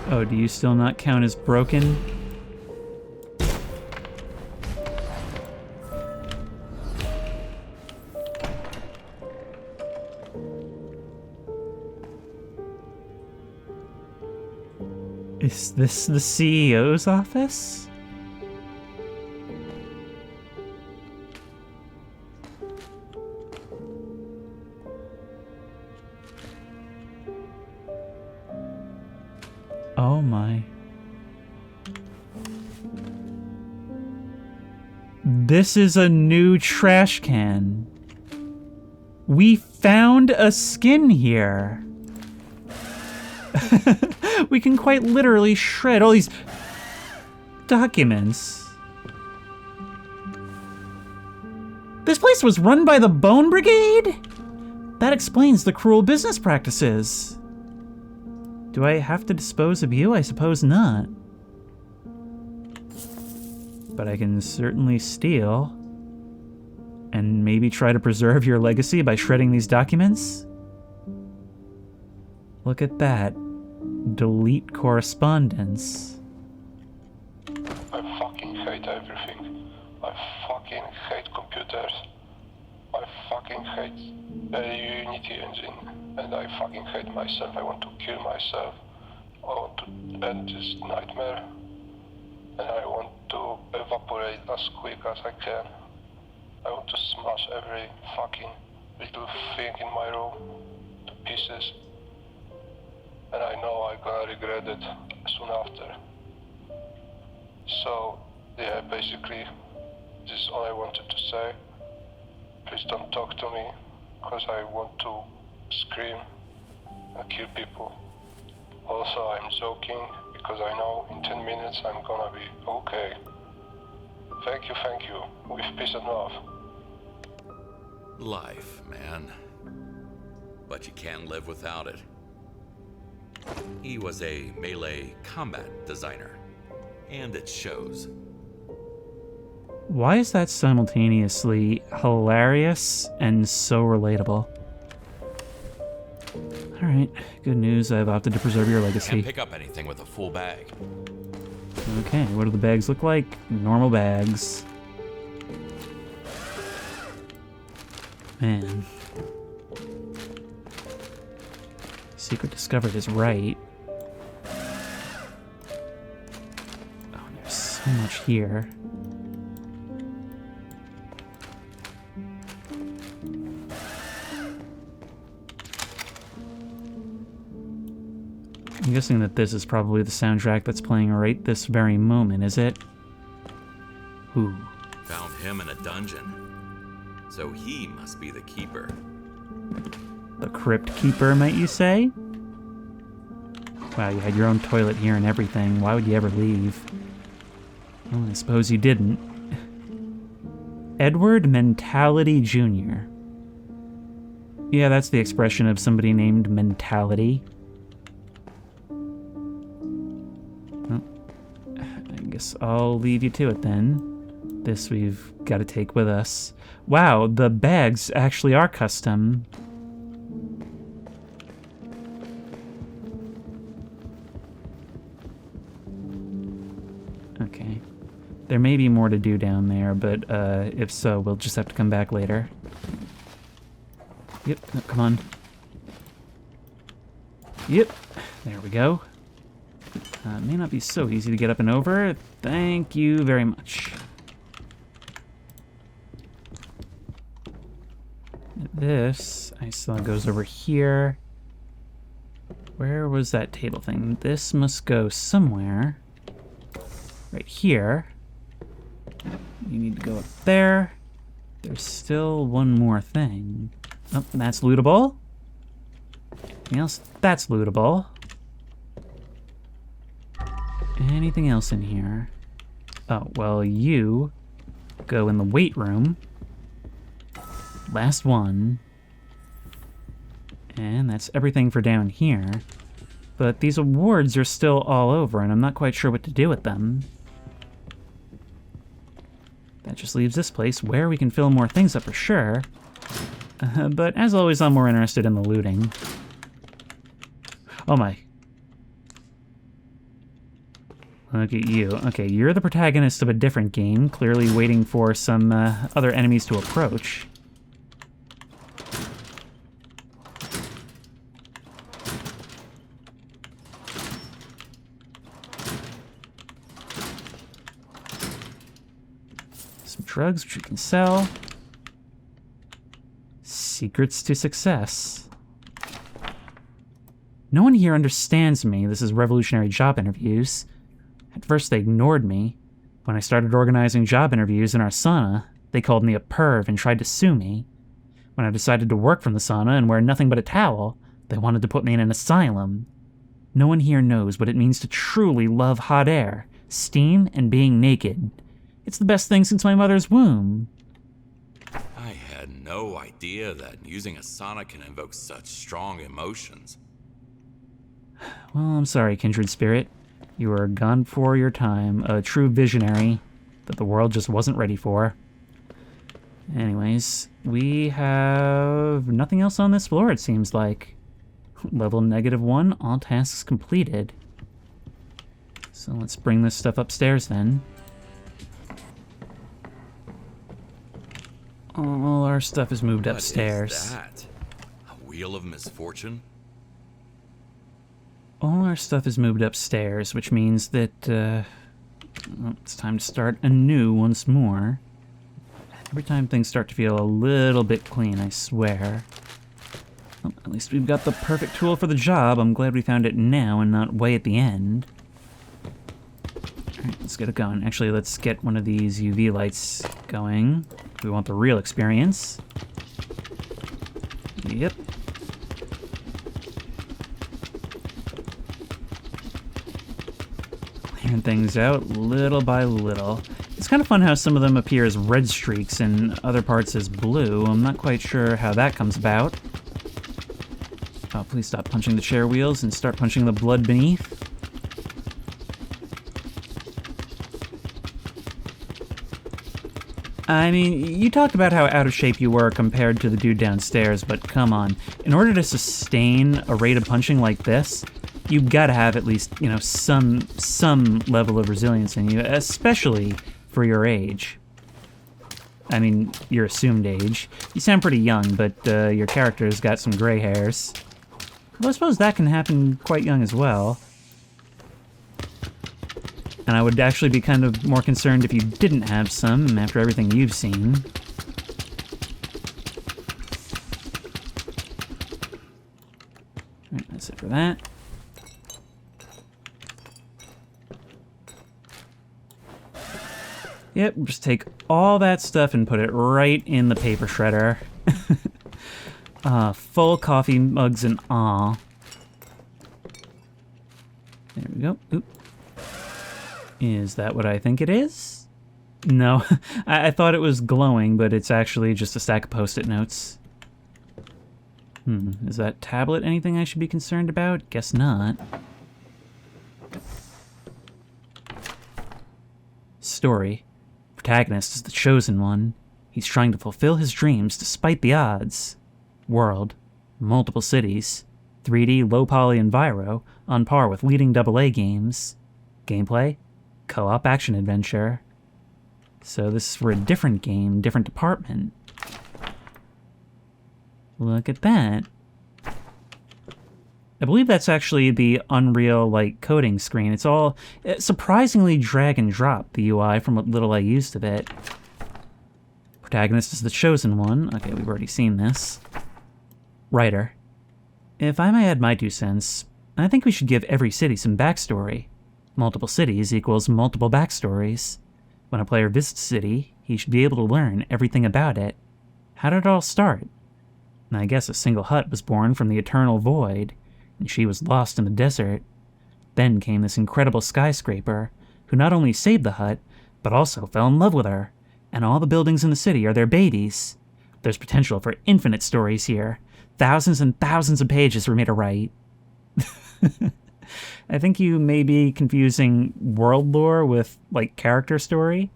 Oh, do you still not count as broken? Is this the CEO's office? Oh my. This is a new trash can. We found a skin here. We can quite literally shred all these documents. This place was run by the Bone Brigade? That explains the cruel business practices. Do I have to dispose of you? I suppose not. But I can certainly steal. And maybe try to preserve your legacy by shredding these documents? Look at that. Delete correspondence. I fucking hate everything. I fucking hate computers. I fucking hate the Unity engine. And I fucking hate myself. I want to kill myself. I want to end this nightmare. And I want to evaporate as quick as I can. I want to smash every fucking little thing in my room to pieces. And I know I'm gonna regret it soon after. So, yeah, basically, this is all I wanted to say. Please don't talk to me, because I want to scream and kill people. Also, I'm joking, because I know in 10 minutes I'm gonna be okay. Thank you, with peace and love. Life, man. But you can't live without it. He was a melee combat designer, and it shows. Why is that simultaneously hilarious and so relatable? Alright, good news, I've opted to preserve your legacy. Can't pick up anything with a full bag. Okay, what do the bags look like? Normal bags. Man. Secret discovered is right. Oh, there's so much here. I'm guessing that this is probably the soundtrack that's playing right this very moment, is it? Ooh. Found him in a dungeon. So he must be the keeper. The Crypt Keeper, might you say? Wow, you had your own toilet here and everything. Why would you ever leave? Well, I suppose you didn't. Edward Mentality Jr. Yeah, that's the expression of somebody named Mentality. Well, I guess I'll leave you to it then. This we've got to take with us. Wow, the bags actually are custom. Okay. There may be more to do down there, but if so, we'll just have to come back later. Yep, no, come on. Yep, there we go. It may not be so easy to get up and over. Thank you very much. This, I saw, goes over here. Where was that table thing? This must go somewhere. Right here. You need to go up there. There's still one more thing. Oh, that's lootable. Anything else? That's lootable. Anything else in here? Oh, well, you go in the weight room. Last one. And that's everything for down here. But these awards are still all over, and I'm not quite sure what to do with them. That just leaves this place where we can fill more things up for sure. But as always, I'm more interested in the looting. Oh my. Look at you. Okay, you're the protagonist of a different game, clearly waiting for some other enemies to approach. Some drugs which we can sell. Secrets to success. No one here understands me. This is revolutionary job interviews. At first they ignored me. When I started organizing job interviews in our sauna, they called me a perv and tried to sue me. When I decided to work from the sauna and wear nothing but a towel, they wanted to put me in an asylum. No one here knows what it means to truly love hot air, steam, and being naked. It's the best thing since my mother's womb. I had no idea that using a sauna can invoke such strong emotions. Well, I'm sorry, kindred spirit. You are gone for your time, a true visionary that the world just wasn't ready for. Anyways, we have nothing else on this floor, it seems like. Level -1, all tasks completed. So let's bring this stuff upstairs then. All our stuff is moved upstairs. What is that? A wheel of misfortune? All our stuff is moved upstairs, which means that well, it's time to start anew once more. Every time things start to feel a little bit clean, I swear. Well, at least we've got the perfect tool for the job. I'm glad we found it now and not way at the end. Alright, let's get it going. Actually, let's get one of these UV lights going. We want the real experience. Yep. Clearing things out little by little. It's kind of fun how some of them appear as red streaks and other parts as blue. I'm not quite sure how that comes about. Oh, please stop punching the chair wheels and start punching the blood beneath. I mean, you talked about how out of shape you were compared to the dude downstairs, but come on. In order to sustain a rate of punching like this, you've got to have at least, you know, some level of resilience in you, especially for your age. I mean, your assumed age. You sound pretty young, but your character's got some gray hairs. Well, I suppose that can happen quite young as well. And I would actually be kind of more concerned if you didn't have some after everything you've seen. Alright, that's it for that. Yep, just take all that stuff and put it right in the paper shredder. Full coffee mugs and all. There we go. Oop. Is that what I think it is? No, I thought it was glowing, but it's actually just a stack of Post-it notes. Is that tablet anything I should be concerned about? Guess not. Story. Protagonist is the chosen one. He's trying to fulfill his dreams despite the odds. World. Multiple cities. 3D, low-poly enviro, on par with leading AA games. Gameplay. Co-op action-adventure. So this is for a different game, different department. Look at that. I believe that's actually the Unreal like coding screen. It's all surprisingly drag and drop, the UI, from what little I used of it. Protagonist is the chosen one. Okay, we've already seen this. Writer. If I may add my 2 cents, I think we should give every city some backstory. Multiple cities equals multiple backstories. When a player visits a city, he should be able to learn everything about it. How did it all start? I guess a single hut was born from the eternal void, and she was lost in the desert. Then came this incredible skyscraper, who not only saved the hut, but also fell in love with her, and all the buildings in the city are their babies. There's potential for infinite stories here. Thousands and thousands of pages for me to write. I think you may be confusing world lore with, like, character story.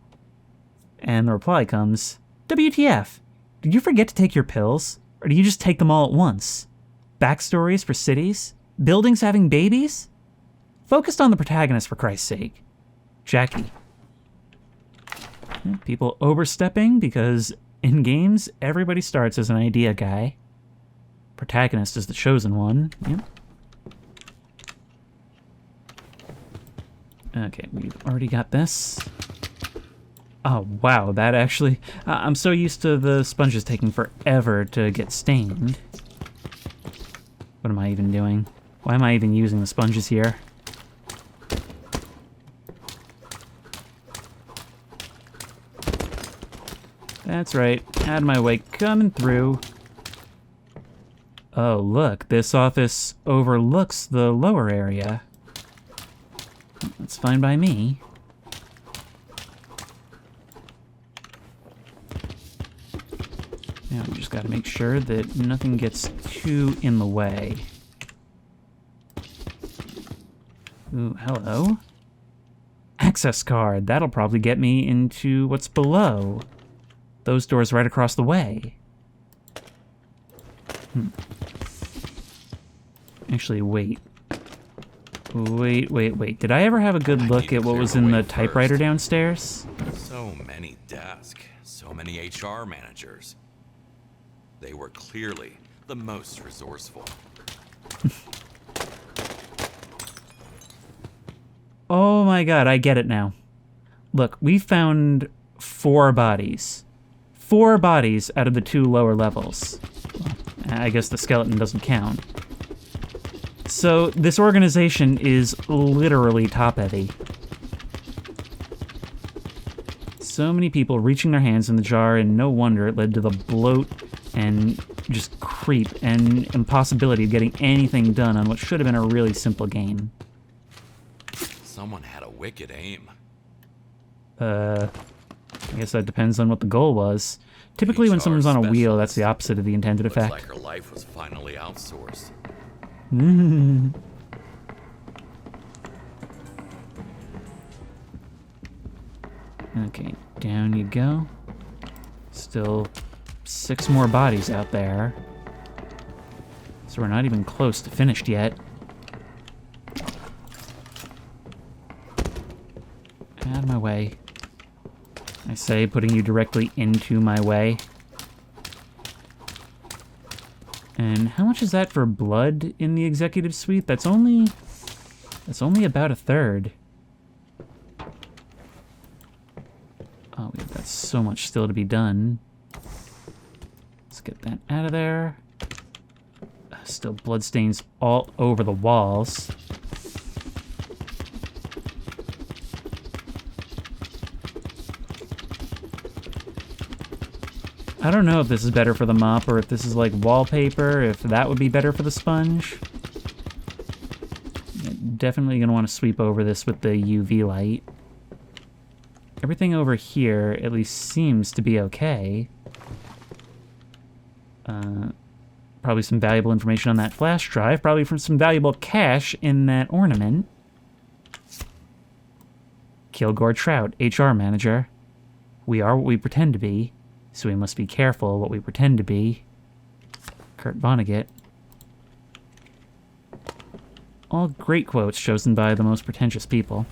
And the reply comes, WTF? Did you forget to take your pills? Or do you just take them all at once? Backstories for cities? Buildings having babies? Focused on the protagonist, for Christ's sake. Jackie. People overstepping because in games, everybody starts as an idea guy. Protagonist is the chosen one. Yep. Okay, we've already got this. Oh, wow, that actually... I'm so used to the sponges taking forever to get stained. What am I even doing? Why am I even using the sponges here? That's right, out of my way, coming through. Oh, look, this office overlooks the lower area. That's fine by me. Now we just gotta make sure that nothing gets too in the way. Ooh, hello. Access card. That'll probably get me into what's below. Those doors right across the way. Actually, wait. Wait. Did I ever have a good look at what was in the typewriter downstairs? So many desks, so many HR managers. They were clearly the most resourceful. Oh my god, I get it now. Look, we found 4 bodies. 4 bodies out of the 2 lower levels. Well, I guess the skeleton doesn't count. So this organization is literally top-heavy. So many people reaching their hands in the jar, and no wonder it led to the bloat and just creep and impossibility of getting anything done on what should have been a really simple game. Someone had a wicked aim. I guess that depends on what the goal was. Typically when someone's on a wheel, that's the opposite of the intended effect. Looks like her life was finally outsourced. Okay, down you go. Still 6 more bodies out there. So we're not even close to finished yet. Out of my way. I say, putting you directly into my way. And how much is that for blood in the executive suite? That's only about 1/3. Oh, we've got so much still to be done. Let's get that out of there. Still bloodstains all over the walls. I don't know if this is better for the mop or if this is like wallpaper, if that would be better for the sponge. Definitely gonna want to sweep over this with the UV light. Everything over here at least seems to be okay. Probably some valuable information on that flash drive, probably from some valuable cash in that ornament. Kilgore Trout, HR manager. We are what we pretend to be. So we must be careful what we pretend to be. Kurt Vonnegut. All great quotes chosen by the most pretentious people.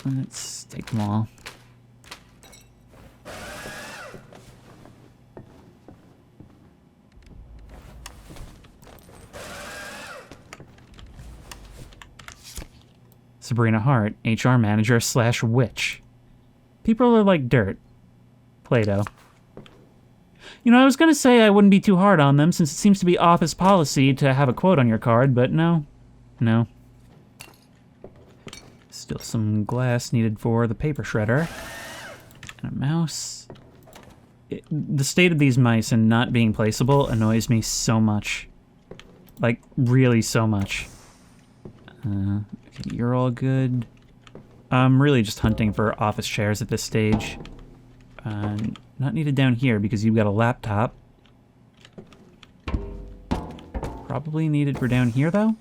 Let's take them all. Sabrina Hart, HR manager / witch. People are like dirt. Play-Doh. You know, I was gonna say I wouldn't be too hard on them since it seems to be office policy to have a quote on your card, but no. No. Still some glass needed for the paper shredder. And a mouse. The state of these mice and not being placeable annoys me so much. Like, really so much. Okay, you're all good. I'm really just hunting for office chairs at this stage. Not needed down here because you've got a laptop. Probably needed for down here, though?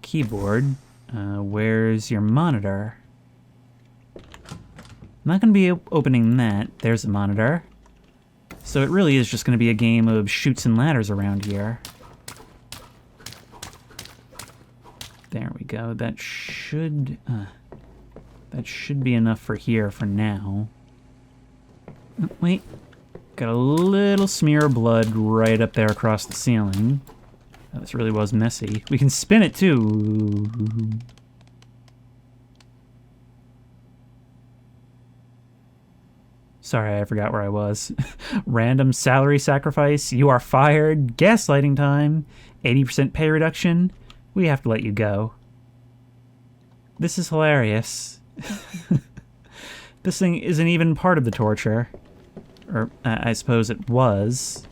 Keyboard. Where's your monitor? I'm not going to be opening that. There's a monitor. So it really is just going to be a game of chutes and ladders around here. There we go. That should be enough for here for now. Oh, wait. Got a little smear of blood right up there across the ceiling. Oh, this really was messy. We can spin it too. Sorry, I forgot where I was. Random salary sacrifice. You are fired. Gaslighting time. 80% pay reduction. We have to let you go. This is hilarious. This thing isn't even part of the torture. Or, I suppose it was.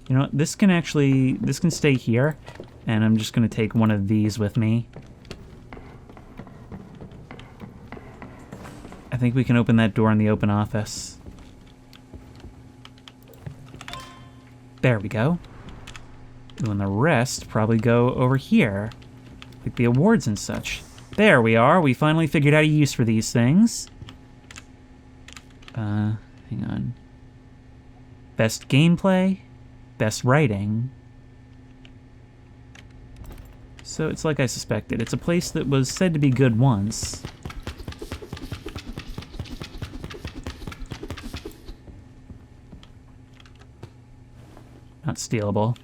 You know what? This can stay here. And I'm just going to take one of these with me. I think we can open that door in the open office. There we go. And the rest probably go over here. Like the awards and such. There we are. We finally figured out a use for these things. Hang on. Best gameplay. Best writing. So it's like I suspected. It's a place that was said to be good once. Not stealable.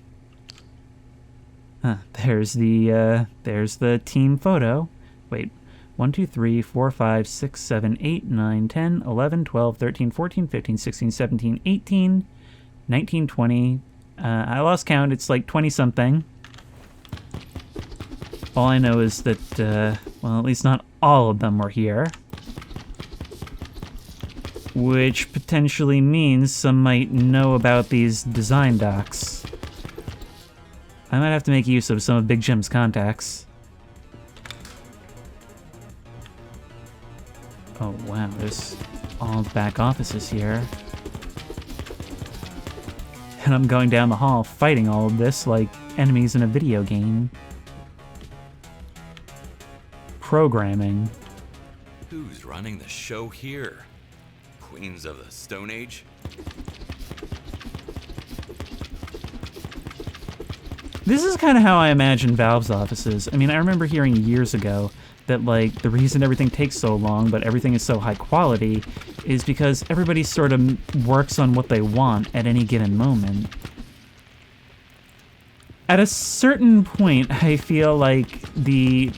There's the team photo. Wait. 1, 2, 3, 4, 5, 6, 7, 8, 9, 10, 11, 12, 13, 14, 15, 16, 17, 18, 19, 20. I lost count. It's like 20-something. All I know is that, well, at least not all of them were here. Which potentially means some might know about these design docs. I might have to make use of some of Big Jim's contacts. Oh wow, there's all back offices here. And I'm going down the hall fighting all of this like enemies in a video game. Programming. Who's running the show here? Queens of the Stone Age? This is kind of how I imagine Valve's offices. I mean, I remember hearing years ago that, like, the reason everything takes so long, but everything is so high quality, is because everybody sort of works on what they want at any given moment. At a certain point, I feel like the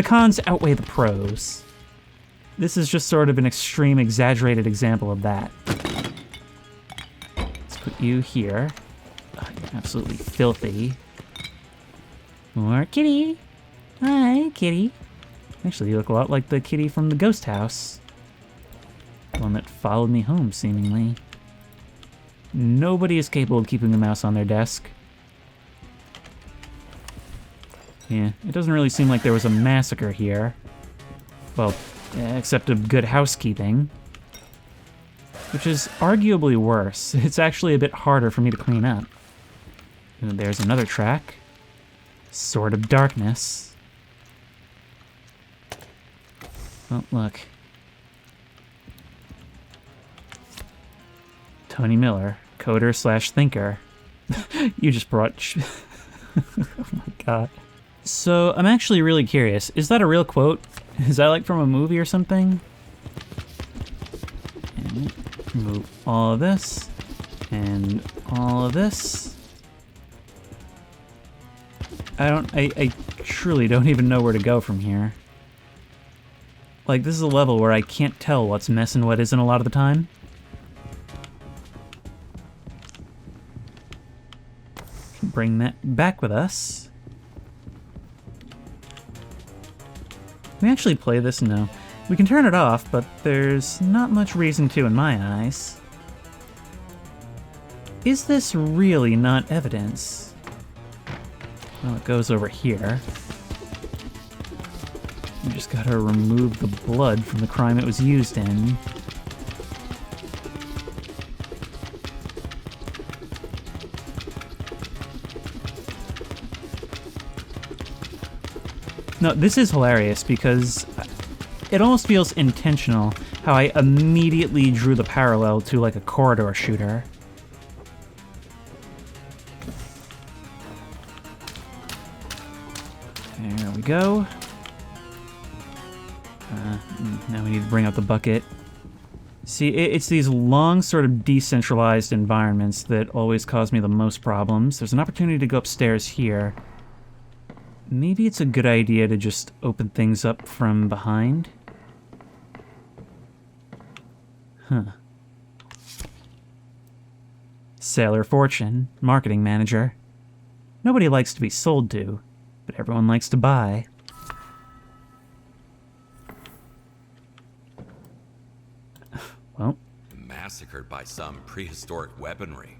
cons outweigh the pros. This is just sort of an extreme, exaggerated example of that. Let's put you here. Oh, you're absolutely filthy. More kitty. Hi, kitty. Actually, you look a lot like the kitty from the ghost house. The one that followed me home, seemingly. Nobody is capable of keeping a mouse on their desk. Yeah, it doesn't really seem like there was a massacre here. Well, except of good housekeeping. Which is arguably worse. It's actually a bit harder for me to clean up. And there's another track. Sword of Darkness. Oh, look. Tony Miller, coder / thinker. You just brought... Oh my god. So, I'm actually really curious. Is that a real quote? Is that like from a movie or something? And remove all of this. And all of this. I truly don't even know where to go from here. Like, this is a level where I can't tell what's mess and what isn't a lot of the time. Bring that back with us. Can we actually play this? No. We can turn it off, but there's not much reason to in my eyes. Is this really not evidence? Well, it goes over here. We just gotta remove the blood from the crime it was used in. No, this is hilarious because it almost feels intentional how I immediately drew the parallel to like a corridor shooter. There we go. Now we need to bring out the bucket. See, it's these long, sort of decentralized environments that always cause me the most problems. There's an opportunity to go upstairs here. Maybe it's a good idea to just open things up from behind. Huh. Sailor Fortune, marketing manager. Nobody likes to be sold to, but everyone likes to buy. Well, Massacred by some prehistoric weaponry.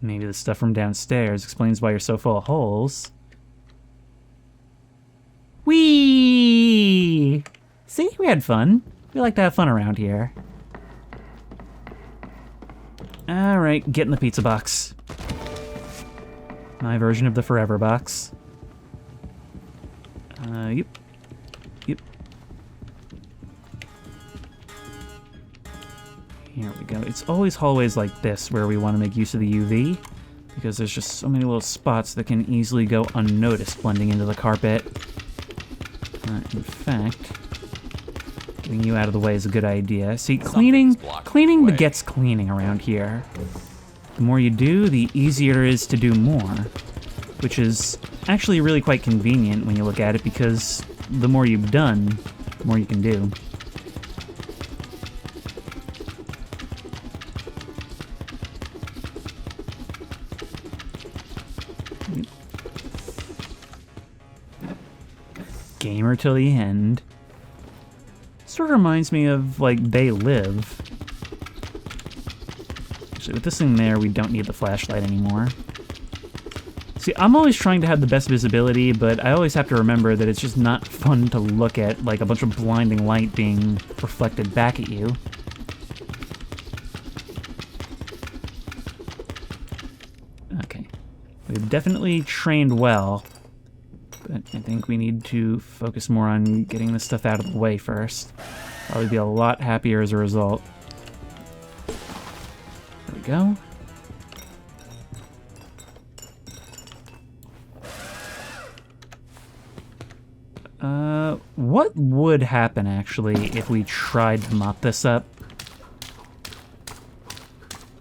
maybe the stuff from downstairs explains why you're so full of holes. Whee! See, we had fun. We like to have fun around here. Alright, get in the pizza box. My version of the forever box. Yep. Yep. Here we go. It's always hallways like this where we want to make use of the UV, because there's just so many little spots that can easily go unnoticed blending into the carpet. In fact, getting you out of the way is a good idea. See, cleaning begets cleaning around here. The more you do, the easier it is to do more, which is actually really quite convenient when you look at it, because the more you've done, the more you can do. Gamer till the end. Sort of reminds me of, like, They Live. Actually, with this thing there, we don't need the flashlight anymore. See, I'm always trying to have the best visibility, but I always have to remember that it's just not fun to look at, like, a bunch of blinding light being reflected back at you. Okay. We've definitely trained well. But I think we need to focus more on getting this stuff out of the way first. Probably be a lot happier as a result. There we go. What would happen, actually, if we tried to mop this up?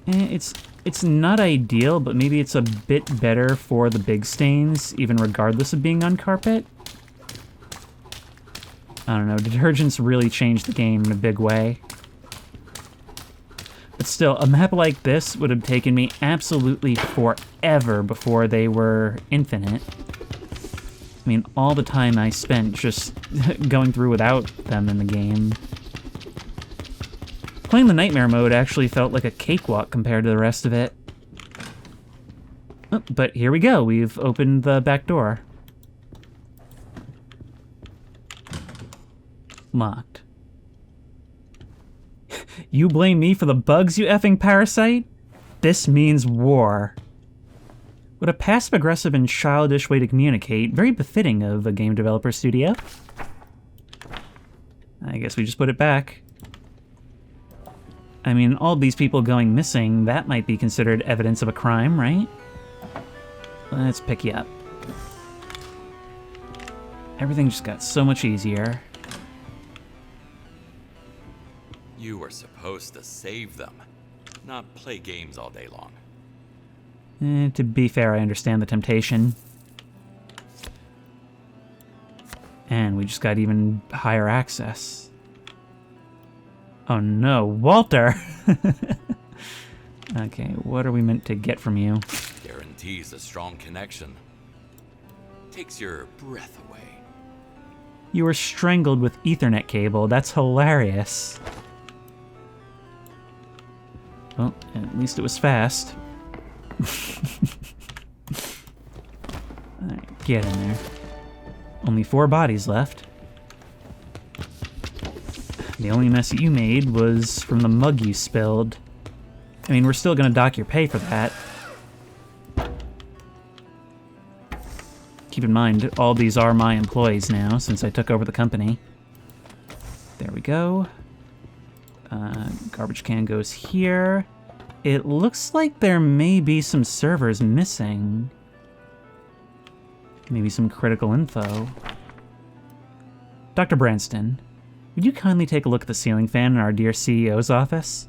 It's not ideal, but maybe it's a bit better for the big stains, even regardless of being on carpet. I don't know, detergents really changed the game in a big way. But still, a map like this would have taken me absolutely forever before they were infinite. I mean, all the time I spent just going through without them in the game. Playing the Nightmare mode actually felt like a cakewalk compared to the rest of it. Oh, but here we go, we've opened the back door. Locked. You blame me for the bugs, you effing parasite? This means war. What a passive-aggressive and childish way to communicate, very befitting of a game developer studio. I guess we just put it back. I mean, all these people going missing, that might be considered evidence of a crime, right? Let's pick you up. Everything just got so much easier. You were supposed to save them, not play games all day long. To be fair, I understand the temptation. And we just got even higher access. Oh no, Walter! Okay, what are we meant to get from you? Guarantees a strong connection. Takes your breath away. You were strangled with Ethernet cable. That's hilarious. Well, at least it was fast. Alright, get in there. Only 4 bodies left. The only mess that you made was from the mug you spilled. I mean, we're still gonna dock your pay for that. Keep in mind, all these are my employees now, since I took over the company. There we go. Garbage can goes here. It looks like there may be some servers missing. Maybe some critical info. Dr. Branston, would you kindly take a look at the ceiling fan in our dear CEO's office?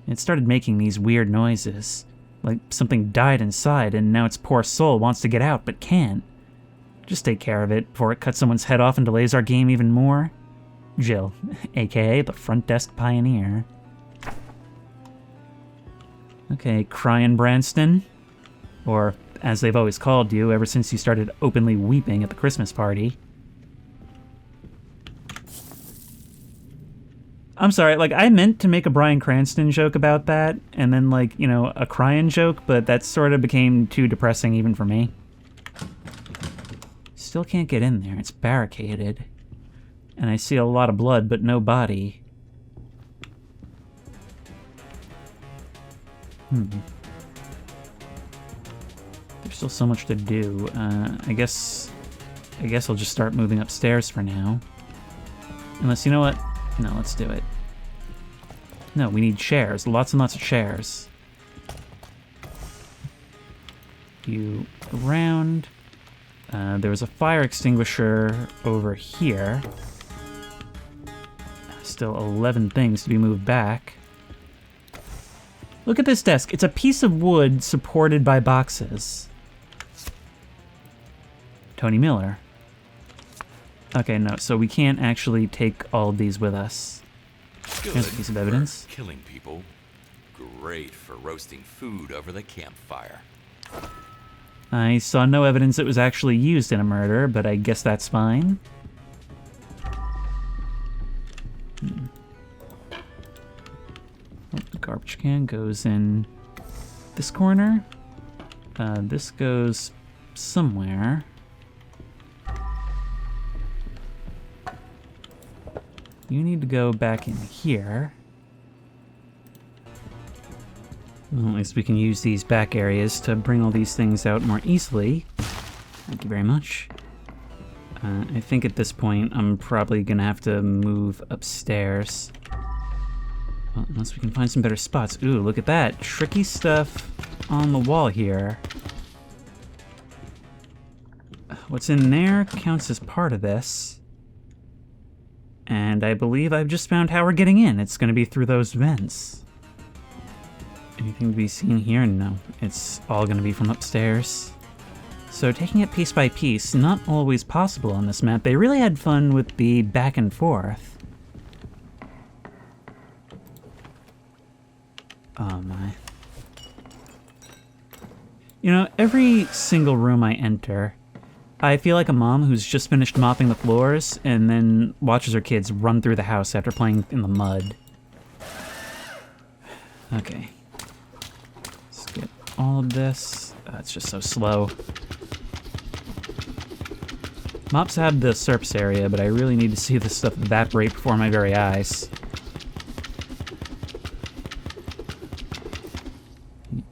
It started making these weird noises, like something died inside and now its poor soul wants to get out but can't. Just take care of it before it cuts someone's head off and delays our game even more. Jill, aka the front desk pioneer. Okay, Cryin' Branston. Or, as they've always called you ever since you started openly weeping at the Christmas party. I'm sorry, like, I meant to make a Bryan Cranston joke about that, and then, like, you know, a crying joke, but that sort of became too depressing even for me. Still can't get in there, it's barricaded. And I see a lot of blood, but no body. There's still so much to do. I guess I'll just start moving upstairs for now. Unless, you know what? No, let's do it. No, we need chairs. Lots and lots of chairs. You around. There was a fire extinguisher over here. Still 11 things to be moved back. Look at this desk. It's a piece of wood supported by boxes. Tony Miller. Okay, no, so we can't actually take all of these with us. Here's a piece of evidence. Killing people. Great for roasting food over the campfire. I saw no evidence it was actually used in a murder, but I guess that's fine. Oh, the garbage can goes in this corner. This goes somewhere. You need to go back in here. Well, at least we can use these back areas to bring all these things out more easily. Thank you very much. I think at this point I'm probably gonna have to move upstairs. Well, unless we can find some better spots. Ooh, look at that. Tricky stuff on the wall here. What's in there counts as part of this. And I believe I've just found how we're getting in. It's gonna be through those vents. Anything to be seen here? No. It's all gonna be from upstairs. So taking it piece by piece, not always possible on this map. They really had fun with the back and forth. Oh my. You know, every single room I enter, I feel like a mom who's just finished mopping the floors and then watches her kids run through the house after playing in the mud. Okay. Let's get all of this. It's just so slow. Mops have the surface area, but I really need to see this stuff evaporate before my very eyes.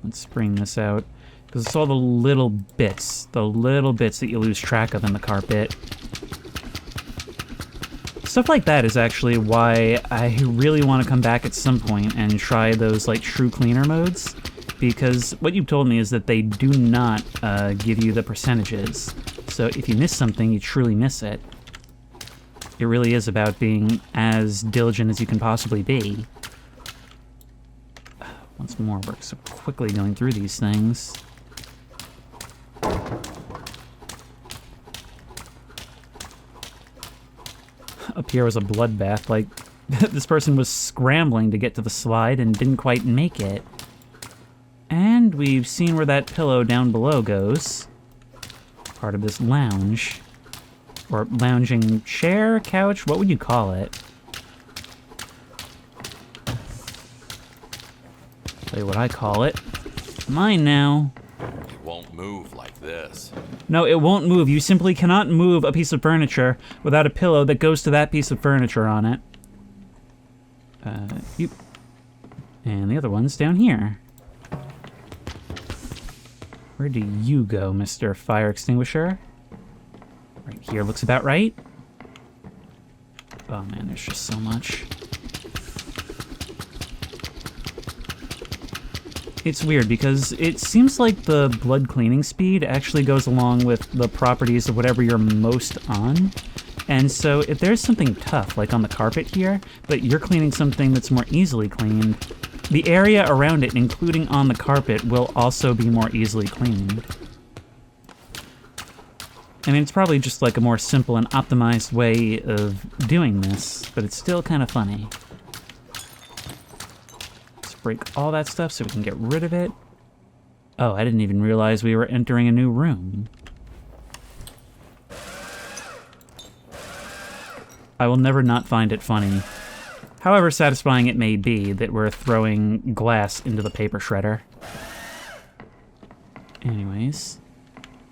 Let's bring this out. Because it's all the little bits that you lose track of in the carpet. Stuff like that is actually why I really want to come back at some point and try those, like, true cleaner modes. Because what you've told me is that they do not give you the percentages. So if you miss something, you truly miss it. It really is about being as diligent as you can possibly be. Once more, we're so quickly going through these things. up here was a bloodbath. Like, this person was scrambling to get to the slide and didn't quite make it. And we've seen where that pillow down below goes. Part of this lounge. Or lounging chair, couch, what would you call it? Tell you what I call it. Mine now. It won't move like this. No, it won't move. You simply cannot move a piece of furniture without a pillow that goes to that piece of furniture on it. You. And the other one's down here. Where do you go, Mr. Fire Extinguisher? Right here looks about right. Oh man, there's just so much. It's weird because it seems like the blood cleaning speed actually goes along with the properties of whatever you're most on. And so if there's something tough, like on the carpet here, but you're cleaning something that's more easily cleaned, the area around it, including on the carpet, will also be more easily cleaned. I mean, it's probably just like a more simple and optimized way of doing this, but it's still kind of funny. Let's break all that stuff so we can get rid of it. Oh, I didn't even realize we were entering a new room. I will never not find it funny. However satisfying it may be that we're throwing glass into the paper shredder. Anyways,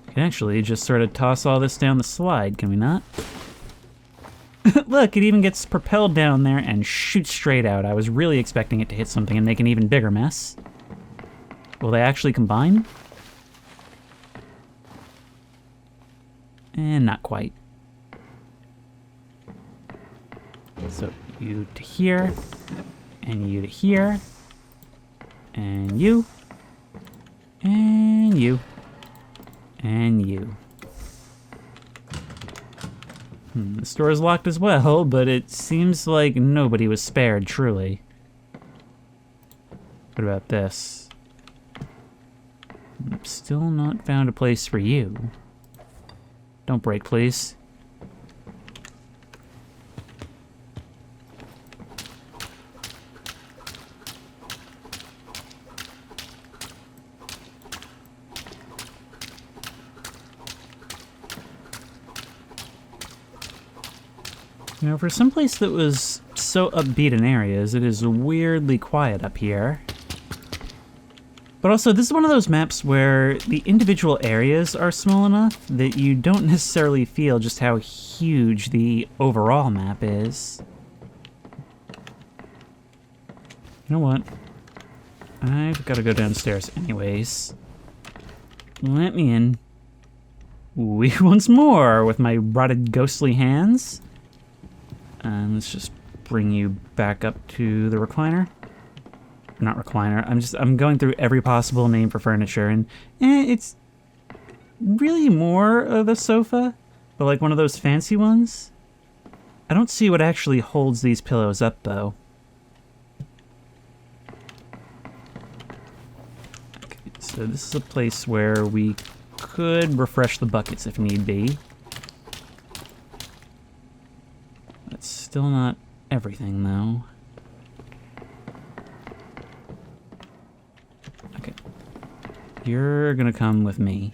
we can actually just sort of toss all this down the slide, can we not? Look, it even gets propelled down there and shoots straight out. I was really expecting it to hit something and make an even bigger mess. Will they actually combine? And not quite. So you to here, and you to here, and you, and you, and you. The store is locked as well, but it seems like nobody was spared, truly. What about this? I've still not found a place for you. Don't break, please. You know, for some place that was so upbeat in areas, it is weirdly quiet up here. But also, this is one of those maps where the individual areas are small enough that you don't necessarily feel just how huge the overall map is. You know what? I've got to go downstairs anyways. Let me in. Once more with my rotted ghostly hands. Let's just bring you back up to the recliner. Not recliner. I'm going through every possible name for furniture, and it's really more of a sofa, but like one of those fancy ones. I don't see what actually holds these pillows up, though. Okay, so this is a place where we could refresh the buckets if need be. That's still not everything, though. Okay. You're gonna come with me.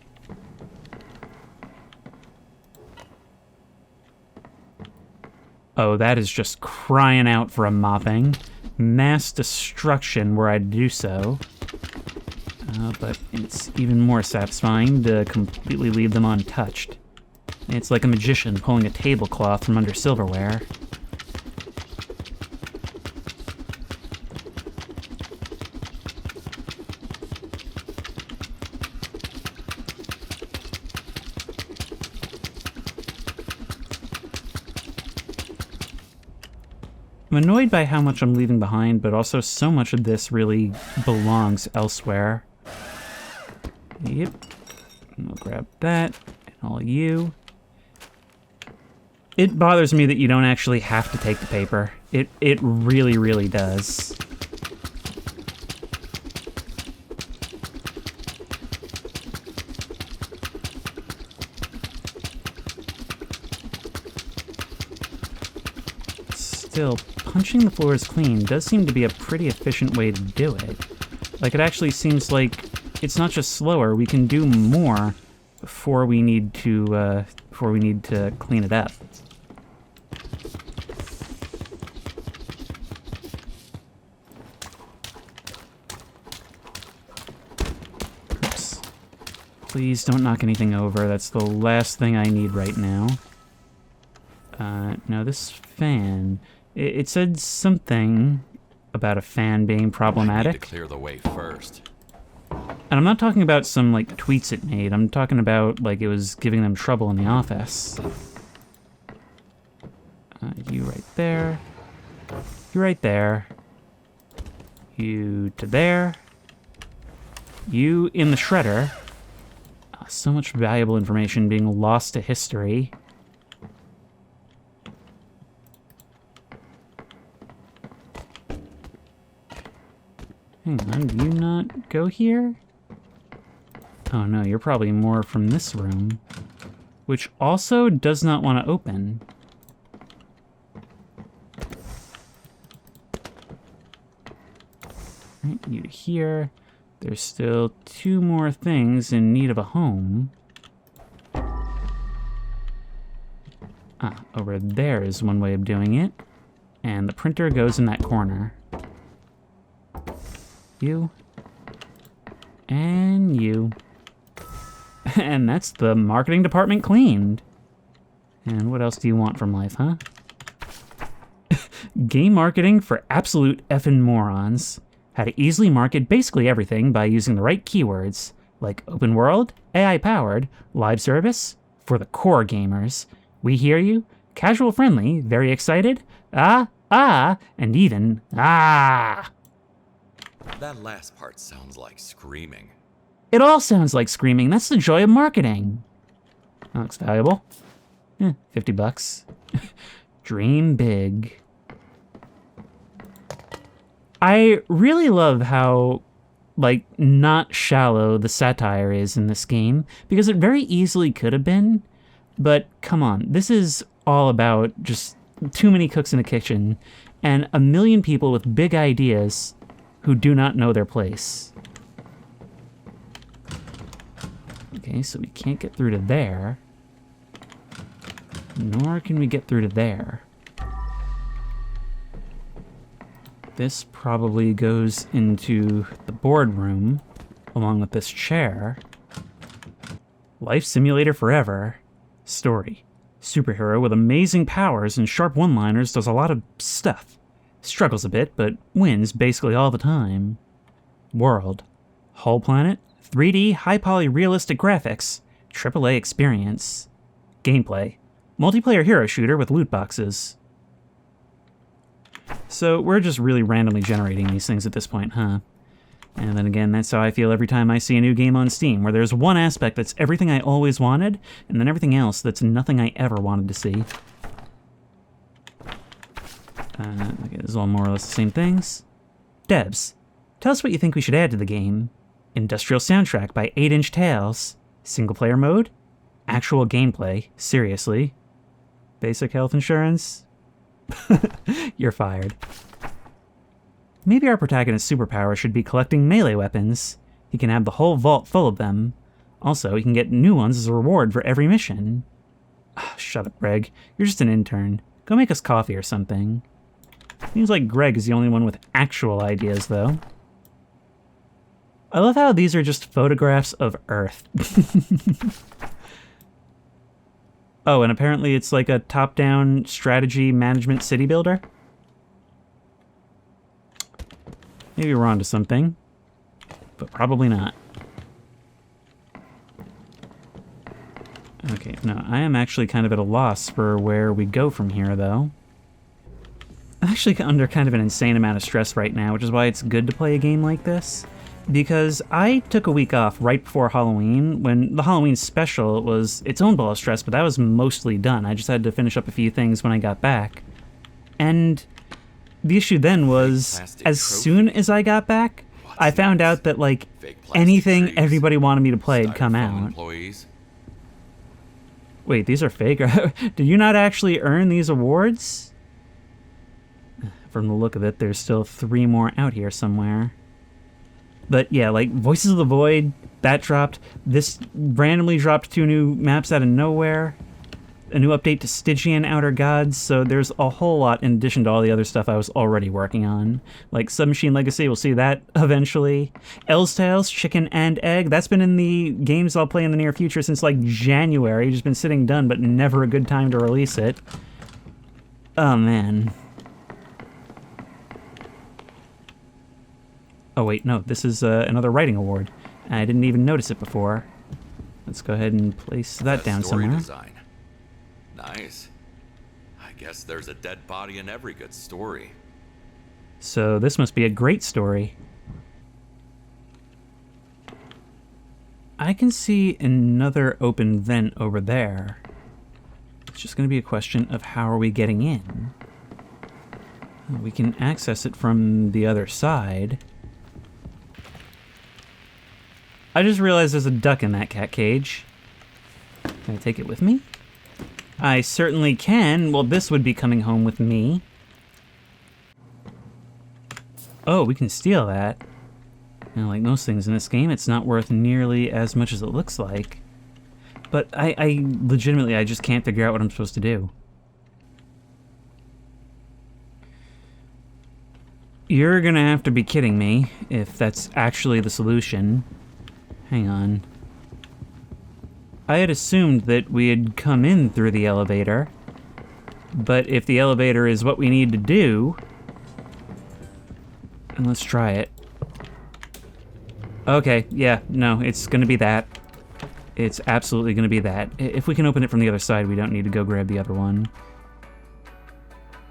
Oh, that is just crying out for a mopping. Mass destruction were I to do so. But it's even more satisfying to completely leave them untouched. It's like a magician pulling a tablecloth from under silverware. I'm annoyed by how much I'm leaving behind, but also so much of this really belongs elsewhere. Yep. We'll grab that, and all you. It bothers me that you don't actually have to take the paper. It really, really does. Still, punching the floors clean does seem to be a pretty efficient way to do it. Like, it actually seems like it's not just slower, we can do more before we need to clean it up. Oops. Please don't knock anything over. That's the last thing I need right now. No, this fan... It said something about a fan being problematic. I need to clear the way first. And I'm not talking about some, like, tweets it made. I'm talking about, like, it was giving them trouble in the office. You right there. You right there. You to there. You in the shredder. So much valuable information being lost to history. Hang on, do you not go here? Oh no, you're probably more from this room. Which also does not want to open. Right, you to here. There's still 2 more things in need of a home. Ah, over there is one way of doing it. And the printer goes in that corner. You. And you. And that's the marketing department cleaned. And what else do you want from life, huh? Game marketing for absolute effing morons. How to easily market basically everything by using the right keywords, like open world, AI powered, live service, for the core gamers. We hear you, casual friendly, very excited, and even That last part sounds like screaming. It all sounds like screaming. That's the joy of marketing. That looks valuable. $50. Dream big. I really love how, like, not shallow the satire is in this game, because it very easily could have been, but come on, this is all about just too many cooks in the kitchen, and a million people with big ideas who do not know their place. Okay, so we can't get through to there, nor can we get through to there. This probably goes into the boardroom, along with this chair. Life simulator forever. Story. Superhero with amazing powers and sharp one-liners does a lot of stuff. Struggles a bit, but wins basically all the time. World. Whole planet. 3D, high-poly realistic graphics. AAA experience. Gameplay. Multiplayer hero shooter with loot boxes. So we're just really randomly generating these things at this point, huh? And then again, that's how I feel every time I see a new game on Steam, where there's one aspect that's everything I always wanted, and then everything else that's nothing I ever wanted to see. Okay, this is all more or less the same things. Debs, tell us what you think we should add to the game. Industrial soundtrack by 8-Inch Tales. Single player mode? Actual gameplay, seriously. Basic health insurance? You're fired. Maybe our protagonist's superpower should be collecting melee weapons. He can have the whole vault full of them. Also, he can get new ones as a reward for every mission. Shut up, Greg. You're just an intern. Go make us coffee or something. Seems like Greg is the only one with actual ideas, though. I love how these are just photographs of Earth. Oh, and apparently it's like a top-down strategy management city builder? Maybe we're onto something, but probably not. Okay, no, I am actually kind of at a loss for where we go from here, though. I'm actually under kind of an insane amount of stress right now, which is why it's good to play a game like this. Because I took a week off right before Halloween, when the Halloween special was its own ball of stress, but that was mostly done. I just had to finish up a few things when I got back. And the issue then was, as soon as I got back, I found out that, like, anything everybody wanted me to play had come out. Wait, these are fake? Did you not actually earn these awards? From the look of it, there's still 3 more out here somewhere. But yeah, like, Voices of the Void, that dropped. This randomly dropped 2 new maps out of nowhere. A new update to Stygian Outer Gods, so there's a whole lot in addition to all the other stuff I was already working on. Like Submachine Legacy, we'll see that eventually. El's Tales, Chicken and Egg, that's been in the games I'll play in the near future since like January. Just been sitting done, but never a good time to release it. Oh man. Oh wait, no, this is another writing award. I didn't even notice it before. Let's go ahead and place that down Story somewhere. Design. Nice. I guess there's a dead body in every good story. So this must be a great story. I can see another open vent over there. It's just going to be a question of how are we getting in. We can access it from the other side. I just realized there's a duck in that cat cage. Can I take it with me? I certainly can. Well, this would be coming home with me. Oh, we can steal that. Now, like most things in this game, it's not worth nearly as much as it looks like. But I legitimately, I just can't figure out what I'm supposed to do. You're gonna have to be kidding me if that's actually the solution. Hang on. I had assumed that we had come in through the elevator, but if the elevator is what we need to do, and let's try it. Okay, yeah, no, it's gonna be that. It's absolutely gonna be that. If we can open it from the other side, we don't need to go grab the other one.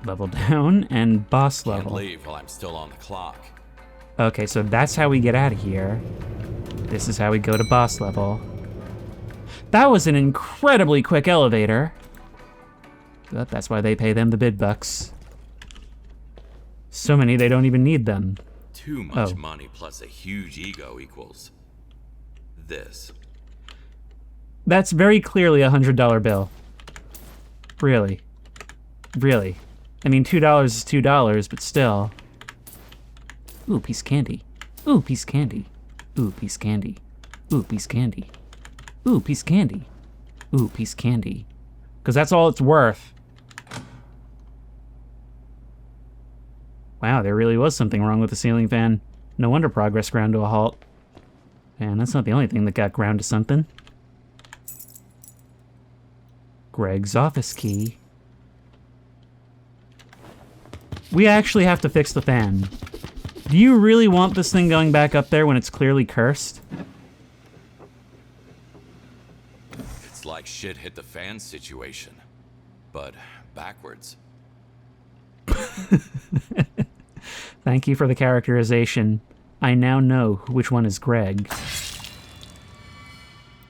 Level down, and boss level. Can't leave while I'm still on the clock. Okay, so that's how we get out of here. This is how we go to boss level. That was an incredibly quick elevator. But that's why they pay them the big bucks. So many they don't even need them. Too much money plus a huge ego equals this. That's very clearly a $100 bill. Really. Really. I mean, $2 is $2, but still. Ooh, piece of candy. Ooh, piece of candy. Ooh, piece of candy. Ooh, piece of candy. Ooh, piece of candy. Ooh, piece of candy. Because that's all it's worth. Wow, there really was something wrong with the ceiling fan. No wonder progress ground to a halt. And that's not the only thing that got ground to something. Greg's office key. We actually have to fix the fan. Do you really want this thing going back up there when it's clearly cursed? It's like shit hit the fan situation, but backwards. Thank you for the characterization. I now know which one is Greg.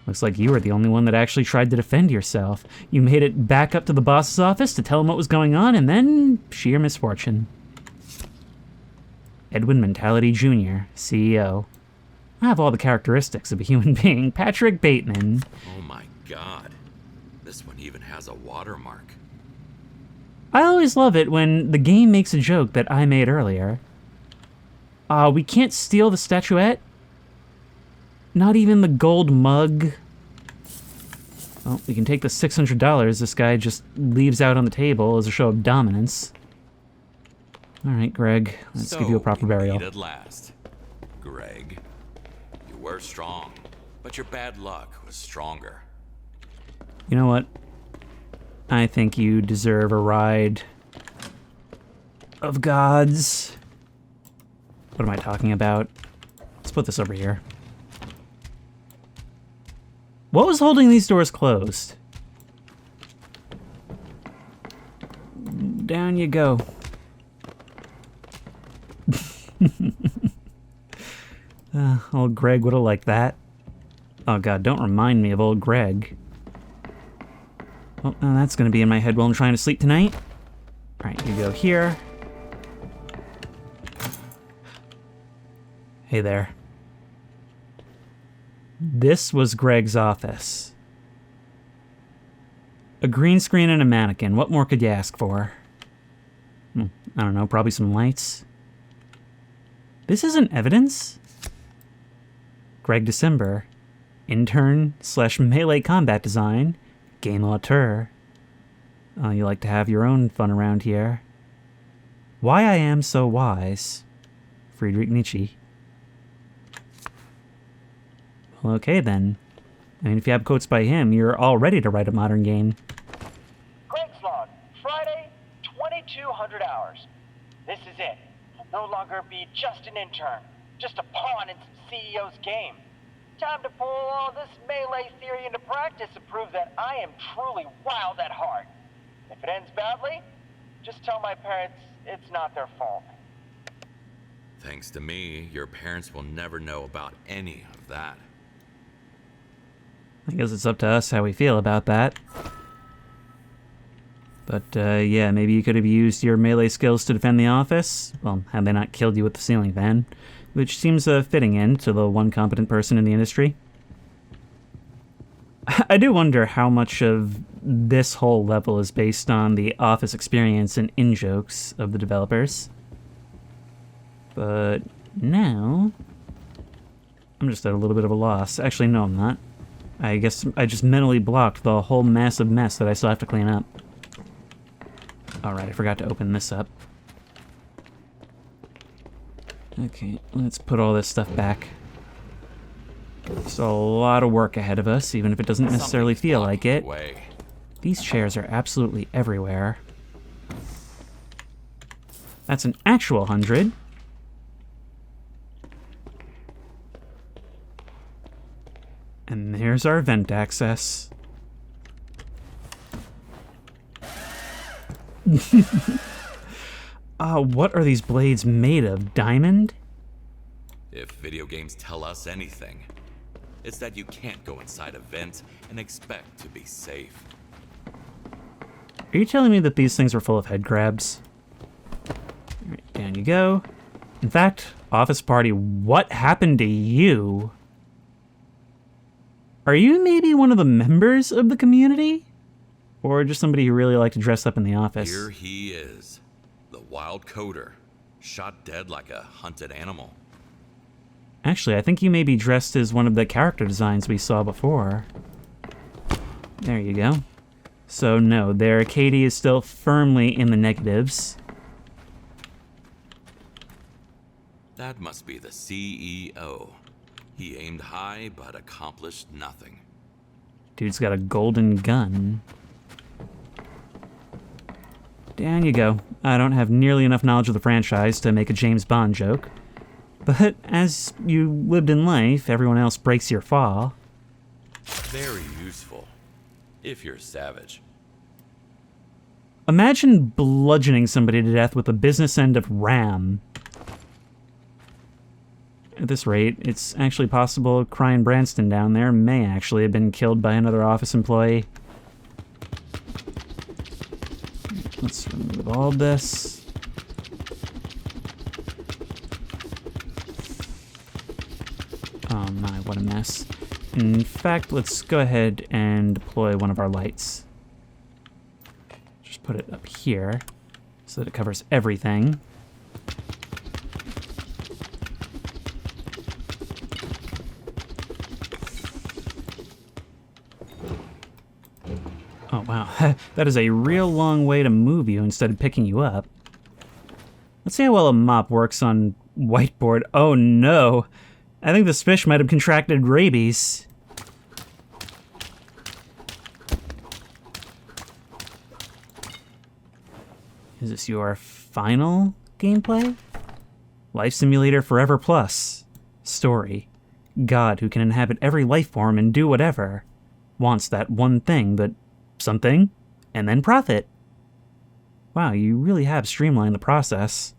Looks like you were the only one that actually tried to defend yourself. You made it back up to the boss's office to tell him what was going on, and then sheer misfortune. Edwin Mentality Jr., CEO. I have all the characteristics of a human being. Patrick Bateman. Oh my god. This one even has a watermark. I always love it when the game makes a joke that I made earlier. We can't steal the statuette? Not even the gold mug? Well, we can take the $600 this guy just leaves out on the table as a show of dominance. Alright, Greg, let's give you a proper burial. At last. Greg, you were strong, but your bad luck was stronger. You know what? I think you deserve a ride of gods. What am I talking about? Let's put this over here. What was holding these doors closed? Down you go. Old Greg would have liked that. Oh god, don't remind me of old Greg. Well, now that's gonna be in my head while I'm trying to sleep tonight. Alright, you go here. Hey there. This was Greg's office. A green screen and a mannequin. What more could you ask for? I don't know, probably some lights. This isn't evidence? Greg December, intern / melee combat design, game auteur. You like to have your own fun around here. Why I Am So Wise, Friedrich Nietzsche. Well, okay then. I mean, if you have quotes by him, you're all ready to write a modern game. Greg's log, Friday, 2200 hours. This is it. I'll no longer be just an intern, just a pawn in some CEO's game. Time to pull all this melee theory into practice and prove that I am truly wild at heart. If it ends badly, just tell my parents it's not their fault. Thanks to me, your parents will never know about any of that. I guess it's up to us how we feel about that. But, yeah, maybe you could have used your melee skills to defend the office. Well, had they not killed you with the ceiling fan. Which seems a fitting end to the one competent person in the industry. I do wonder how much of this whole level is based on the office experience and in-jokes of the developers. But now, I'm just at a little bit of a loss. Actually, no, I'm not. I guess I just mentally blocked the whole massive mess that I still have to clean up. Alright, I forgot to open this up. Okay, let's put all this stuff back. There's a lot of work ahead of us, even if it doesn't necessarily feel like it. These chairs are absolutely everywhere. That's an actual 100. And there's our vent access. What are these blades made of? Diamond? If video games tell us anything, it's that you can't go inside a vent and expect to be safe. Are you telling me that these things are full of head crabs? Alright, down you go. In fact, office party, what happened to you? Are you maybe one of the members of the community? Or just somebody who really liked to dress up in the office? Here he is, the wild coder, shot dead like a hunted animal. Actually, I think you may be dressed as one of the character designs we saw before. There you go. So no, there, Katie is still firmly in the negatives. That must be the CEO. He aimed high but accomplished nothing. Dude's got a golden gun. Down you go. I don't have nearly enough knowledge of the franchise to make a James Bond joke. But as you lived in life, everyone else breaks your fall. Very useful, if you're savage. Imagine bludgeoning somebody to death with the business end of RAM. At this rate, it's actually possible Cryan Branston down there may actually have been killed by another office employee. Let's remove all this. Oh my, what a mess. In fact, let's go ahead and deploy one of our lights. Just put it up here so that it covers everything. Oh, wow. That is a real long way to move you instead of picking you up. Let's see how well a mop works on whiteboard. Oh, no. I think this fish might have contracted rabies. Is this your final gameplay? Life Simulator Forever Plus. Story. God who can inhabit every life form and do whatever. Wants that one thing, but something, and then profit. Wow, you really have streamlined the process.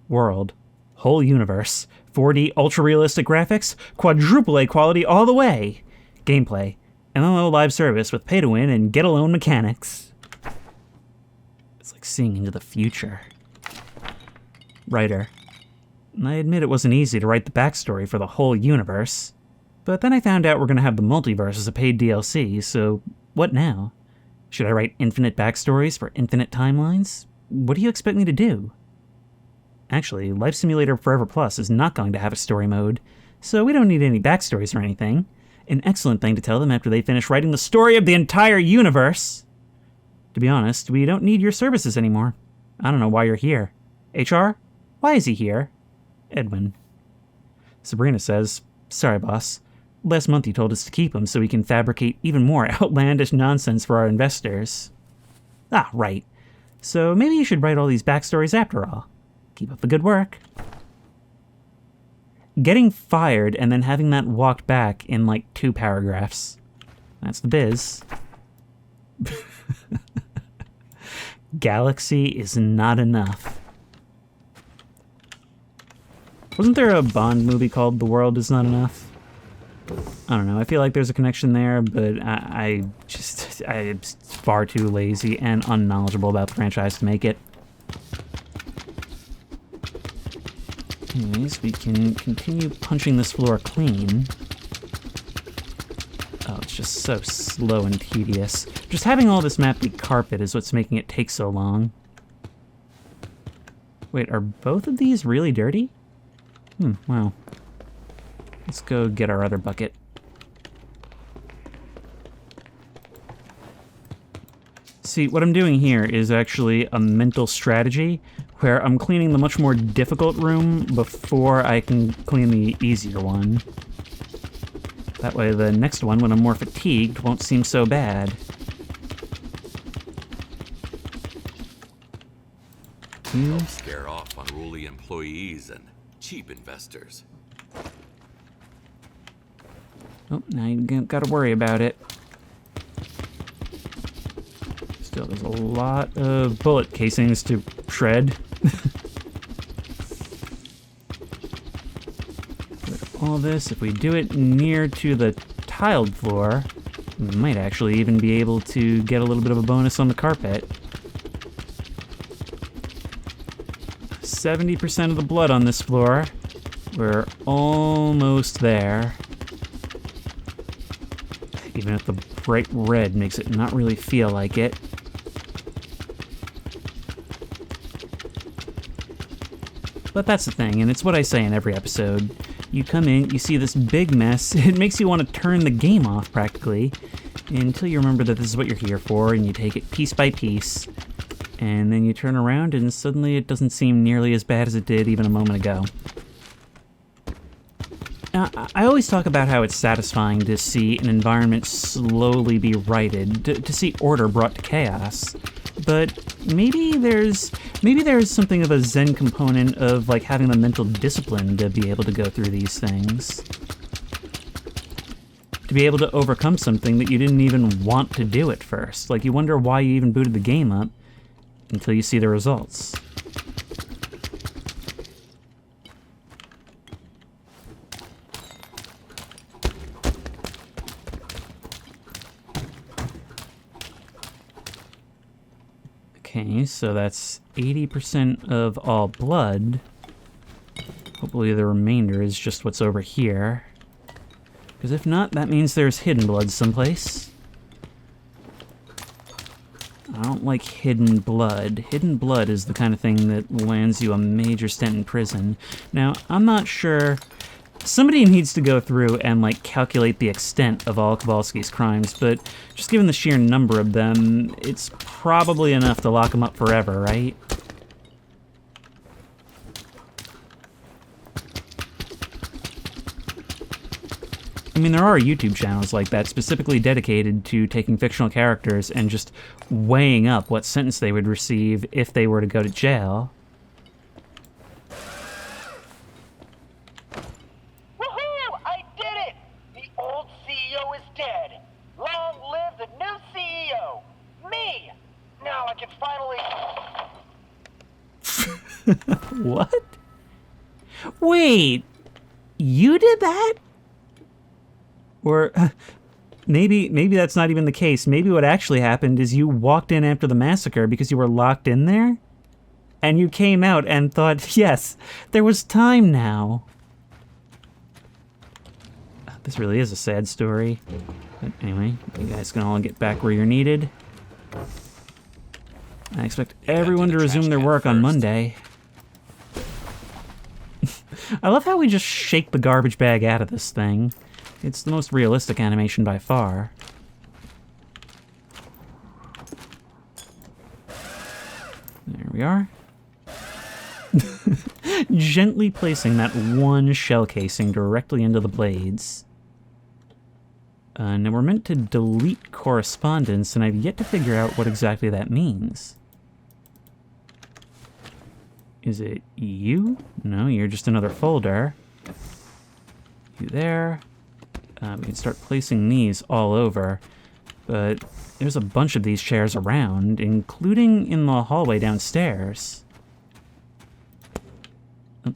World. Whole universe. 4D ultra-realistic graphics. Quadruple A quality all the way. Gameplay. MMO live service with pay-to-win and get-alone mechanics. It's like seeing into the future. Writer. I admit it wasn't easy to write the backstory for the whole universe. But then I found out we're going to have the multiverse as a paid DLC, so what now? Should I write infinite backstories for infinite timelines? what do you expect me to do? Actually, Life Simulator Forever Plus is not going to have a story mode, so we don't need any backstories or anything. An excellent thing to tell them after they finish writing the story of the entire universe. To be honest, we don't need your services anymore. I don't know why you're here. HR? Why is he here? Edwin. Sabrina says, sorry, boss. Last month you told us to keep him so we can fabricate even more outlandish nonsense for our investors. Ah, right. So maybe you should write all these backstories after all. Keep up the good work. Getting fired and then having that walked back in like 2 paragraphs. That's the biz. Galaxy is not enough. Wasn't there a Bond movie called The World Is Not Enough? I don't know. I feel like there's a connection there, but I'm far too lazy and unknowledgeable about the franchise to make it. Anyways, we can continue punching this floor clean. Oh, it's just so slow and tedious. Just having all this map be carpet is what's making it take so long. Wait, are both of these really dirty? Wow. Let's go get our other bucket. See, what I'm doing here is actually a mental strategy where I'm cleaning the much more difficult room before I can clean the easier one. That way the next one, when I'm more fatigued, won't seem so bad. Help scare off unruly employees and cheap investors. Oh, now you gotta worry about it. Still, there's a lot of bullet casings to shred. With all this, if we do it near to the tiled floor, we might actually even be able to get a little bit of a bonus on the carpet. 70% of the blood on this floor. We're almost there. Even if the bright red makes it not really feel like it. But that's the thing, and it's what I say in every episode. You come in, you see this big mess, it makes you want to turn the game off, practically, until you remember that this is what you're here for, and you take it piece by piece. And then you turn around, and suddenly it doesn't seem nearly as bad as it did even a moment ago. I always talk about how it's satisfying to see an environment slowly be righted, to see order brought to chaos. But maybe there's something of a Zen component of like having the mental discipline to be able to go through these things. To be able to overcome something that you didn't even want to do at first. Like you wonder why you even booted the game up until you see the results. Okay, so that's 80% of all blood. Hopefully the remainder is just what's over here. Because if not, that means there's hidden blood someplace. I don't like hidden blood. Hidden blood is the kind of thing that lands you a major stint in prison. Now, I'm not sure... Somebody needs to go through and, like, calculate the extent of all Kowalski's crimes, but just given the sheer number of them, it's probably enough to lock him up forever, right? I mean, there are YouTube channels like that specifically dedicated to taking fictional characters and just weighing up what sentence they would receive if they were to go to jail. What? Wait, you did that? Or maybe that's not even the case. Maybe what actually happened is you walked in after the massacre because you were locked in there? And you came out and thought, yes, there was time now. This really is a sad story. But anyway, you guys can all get back where you're needed. I expect everyone to resume their work on Monday. I love how we just shake the garbage bag out of this thing. It's the most realistic animation by far. There we are. Gently placing that one shell casing directly into the blades. Now we're meant to delete correspondence, and I've yet to figure out what exactly that means. Is it you? No, you're just another folder. You there. We can start placing these all over, but there's a bunch of these chairs around, including in the hallway downstairs. Oh,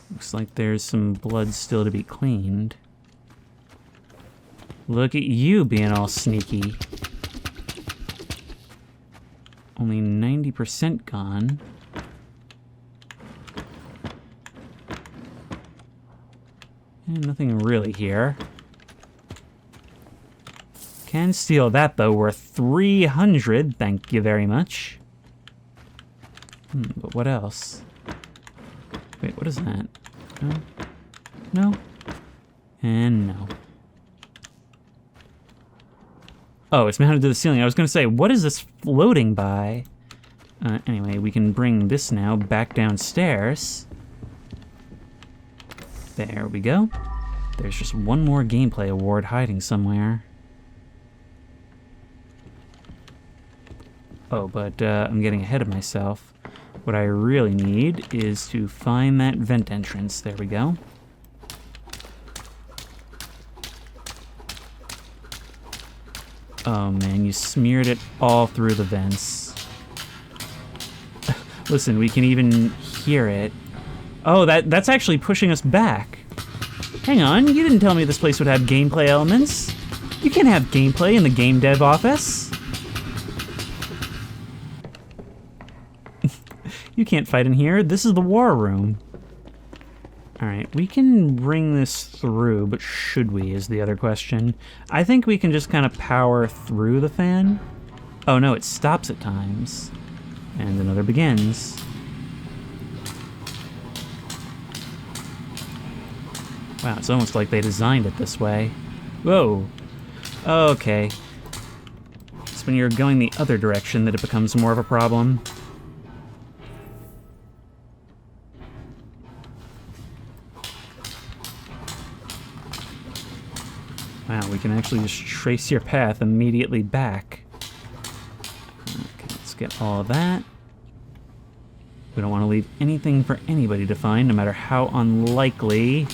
looks like there's some blood still to be cleaned. Look at you being all sneaky. Only 90% gone. And nothing really here. Can steal that, though. Worth 300. Thank you very much. But what else? Wait, what is that? No? No? And no. Oh, it's mounted to the ceiling. I was going to say, what is this floating by? Anyway, we can bring this now back downstairs. There we go. There's just one more gameplay award hiding somewhere. Oh, but I'm getting ahead of myself. What I really need is to find that vent entrance. There we go. Oh man, you smeared it all through the vents. Listen, we can even hear it. Oh, that's actually pushing us back. Hang on, you didn't tell me this place would have gameplay elements. You can't have gameplay in the game dev office. You can't fight in here. This is the war room. Alright, we can bring this through, but should we is the other question. I think we can just kind of power through the fan. Oh no, it stops at times. And another begins. Wow, it's almost like they designed it this way. Whoa. Okay. It's when you're going the other direction that it becomes more of a problem. Wow, we can actually just trace your path immediately back. Okay, let's get all of that. We don't want to leave anything for anybody to find, no matter how unlikely.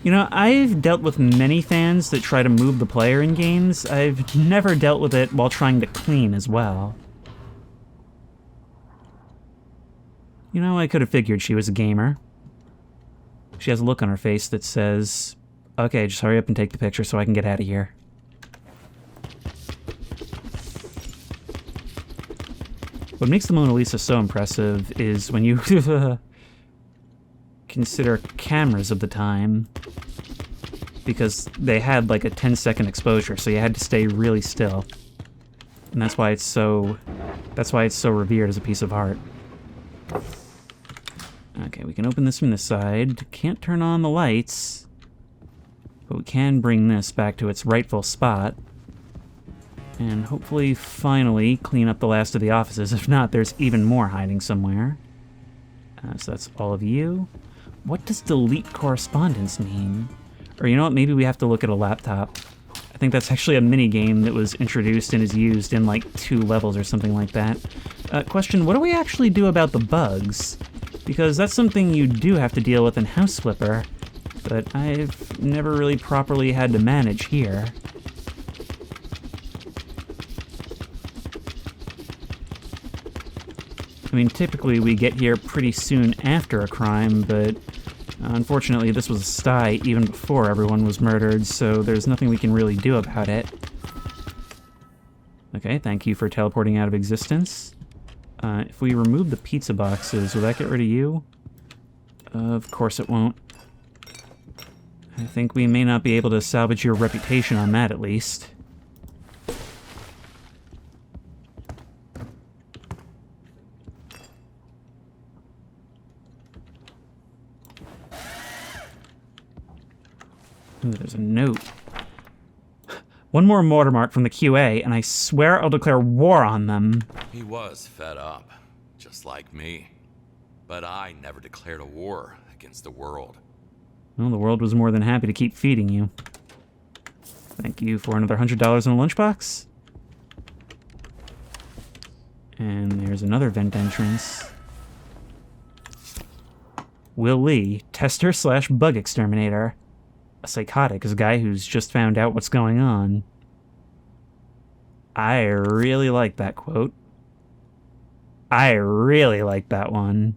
You know, I've dealt with many fans that try to move the player in games. I've never dealt with it while trying to clean as well. You know, I could have figured she was a gamer. She has a look on her face that says, okay, just hurry up and take the picture so I can get out of here. What makes the Mona Lisa so impressive is when you consider cameras of the time, because they had like a 10-second exposure, so you had to stay really still. And that's why it's so revered as a piece of art. Okay, we can open this from this side. Can't turn on the lights, but we can bring this back to its rightful spot. And hopefully, finally, clean up the last of the offices. If not, there's even more hiding somewhere. So that's all of you. What does delete correspondence mean? Or you know what, maybe we have to look at a laptop. I think that's actually a minigame that was introduced and is used in like 2 levels or something like that. Question, what do we actually do about the bugs? Because that's something you do have to deal with in House Flipper, but I've never really properly had to manage here. I mean, typically we get here pretty soon after a crime, but unfortunately this was a sty even before everyone was murdered, so there's nothing we can really do about it. Okay, thank you for teleporting out of existence. If we remove the pizza boxes, will that get rid of you? Of course it won't. I think we may not be able to salvage your reputation on that, at least. Ooh, there's a note. One more watermark from the QA, and I swear I'll declare war on them. He was fed up, just like me. But I never declared a war against the world. Well, the world was more than happy to keep feeding you. Thank you for another $100 in a lunchbox. And there's another vent entrance. Will Lee, tester / bug exterminator. A psychotic is a guy who's just found out what's going on. I really like that quote. I really like that one.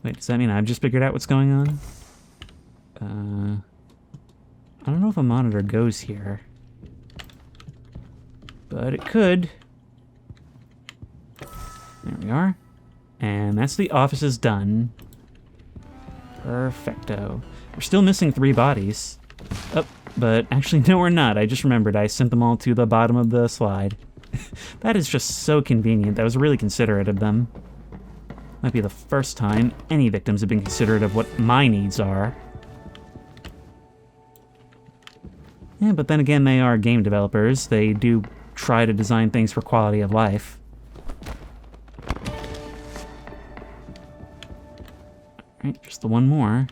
Wait, does that mean I've just figured out what's going on? I don't know if a monitor goes here. But it could. There we are. And that's the offices done. Perfecto. We're still missing 3 bodies. Oh, but actually, no, we're not. I just remembered I sent them all to the bottom of the slide. That is just so convenient. That was really considerate of them. Might be the first time any victims have been considerate of what my needs are. Yeah, but then again, they are game developers. They do try to design things for quality of life. Alright, just the one more.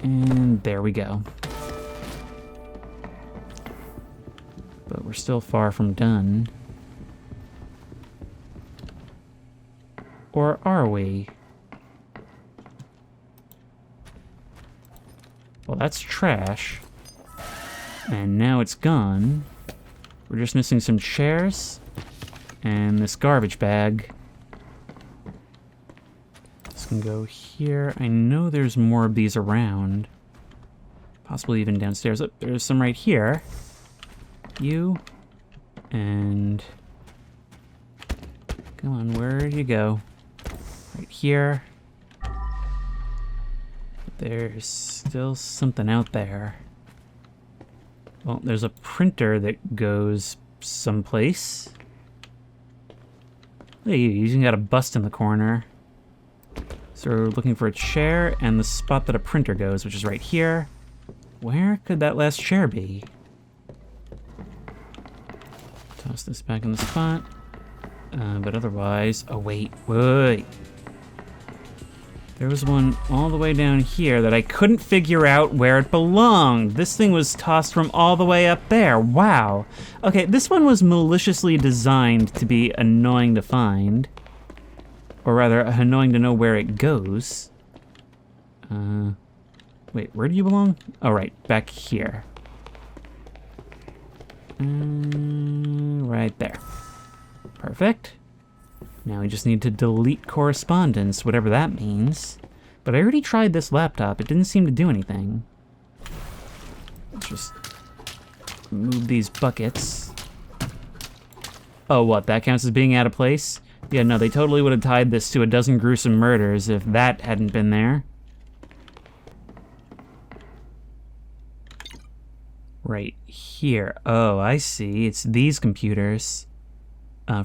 And there we go. But we're still far from done. Or are we? Well, that's trash. And now it's gone. We're just missing some chairs and this garbage bag. This can go here. I know there's more of these around. Possibly even downstairs. Oh, there's some right here. You. And... come on, where'd you go? Right here. There's still something out there. Well, there's a printer that goes someplace. Hey, you even got a bust in the corner. So we're looking for a chair and the spot that a printer goes, which is right here. Where could that last chair be? Toss this back in the spot. But otherwise... oh, wait. There was one all the way down here that I couldn't figure out where it belonged. This thing was tossed from all the way up there. Wow. Okay, this one was maliciously designed to be annoying to find. Or rather, annoying to know where it goes. Wait, where do you belong? Oh, right, back here. Right there. Perfect. Now we just need to delete correspondence, whatever that means. But I already tried this laptop. It didn't seem to do anything. Let's just move these buckets. Oh, what? That counts as being out of place? Yeah, no, they totally would have tied this to a dozen gruesome murders if that hadn't been there. Right here. Oh, I see. It's these computers.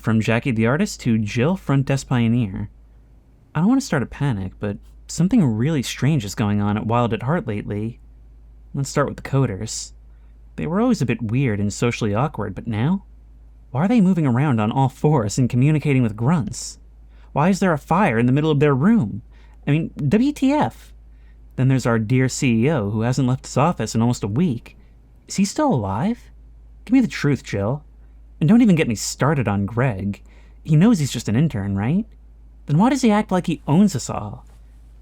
From Jackie the Artist to Jill, Front Desk Pioneer. I don't want to start a panic, but something really strange is going on at Wild at Heart lately. Let's start with the coders. They were always a bit weird and socially awkward, but now? Why are they moving around on all fours and communicating with grunts? Why is there a fire in the middle of their room? I mean, WTF? Then there's our dear CEO who hasn't left his office in almost a week. Is he still alive? Give me the truth, Jill. And don't even get me started on Greg. He knows he's just an intern, right? Then why does he act like he owns us all?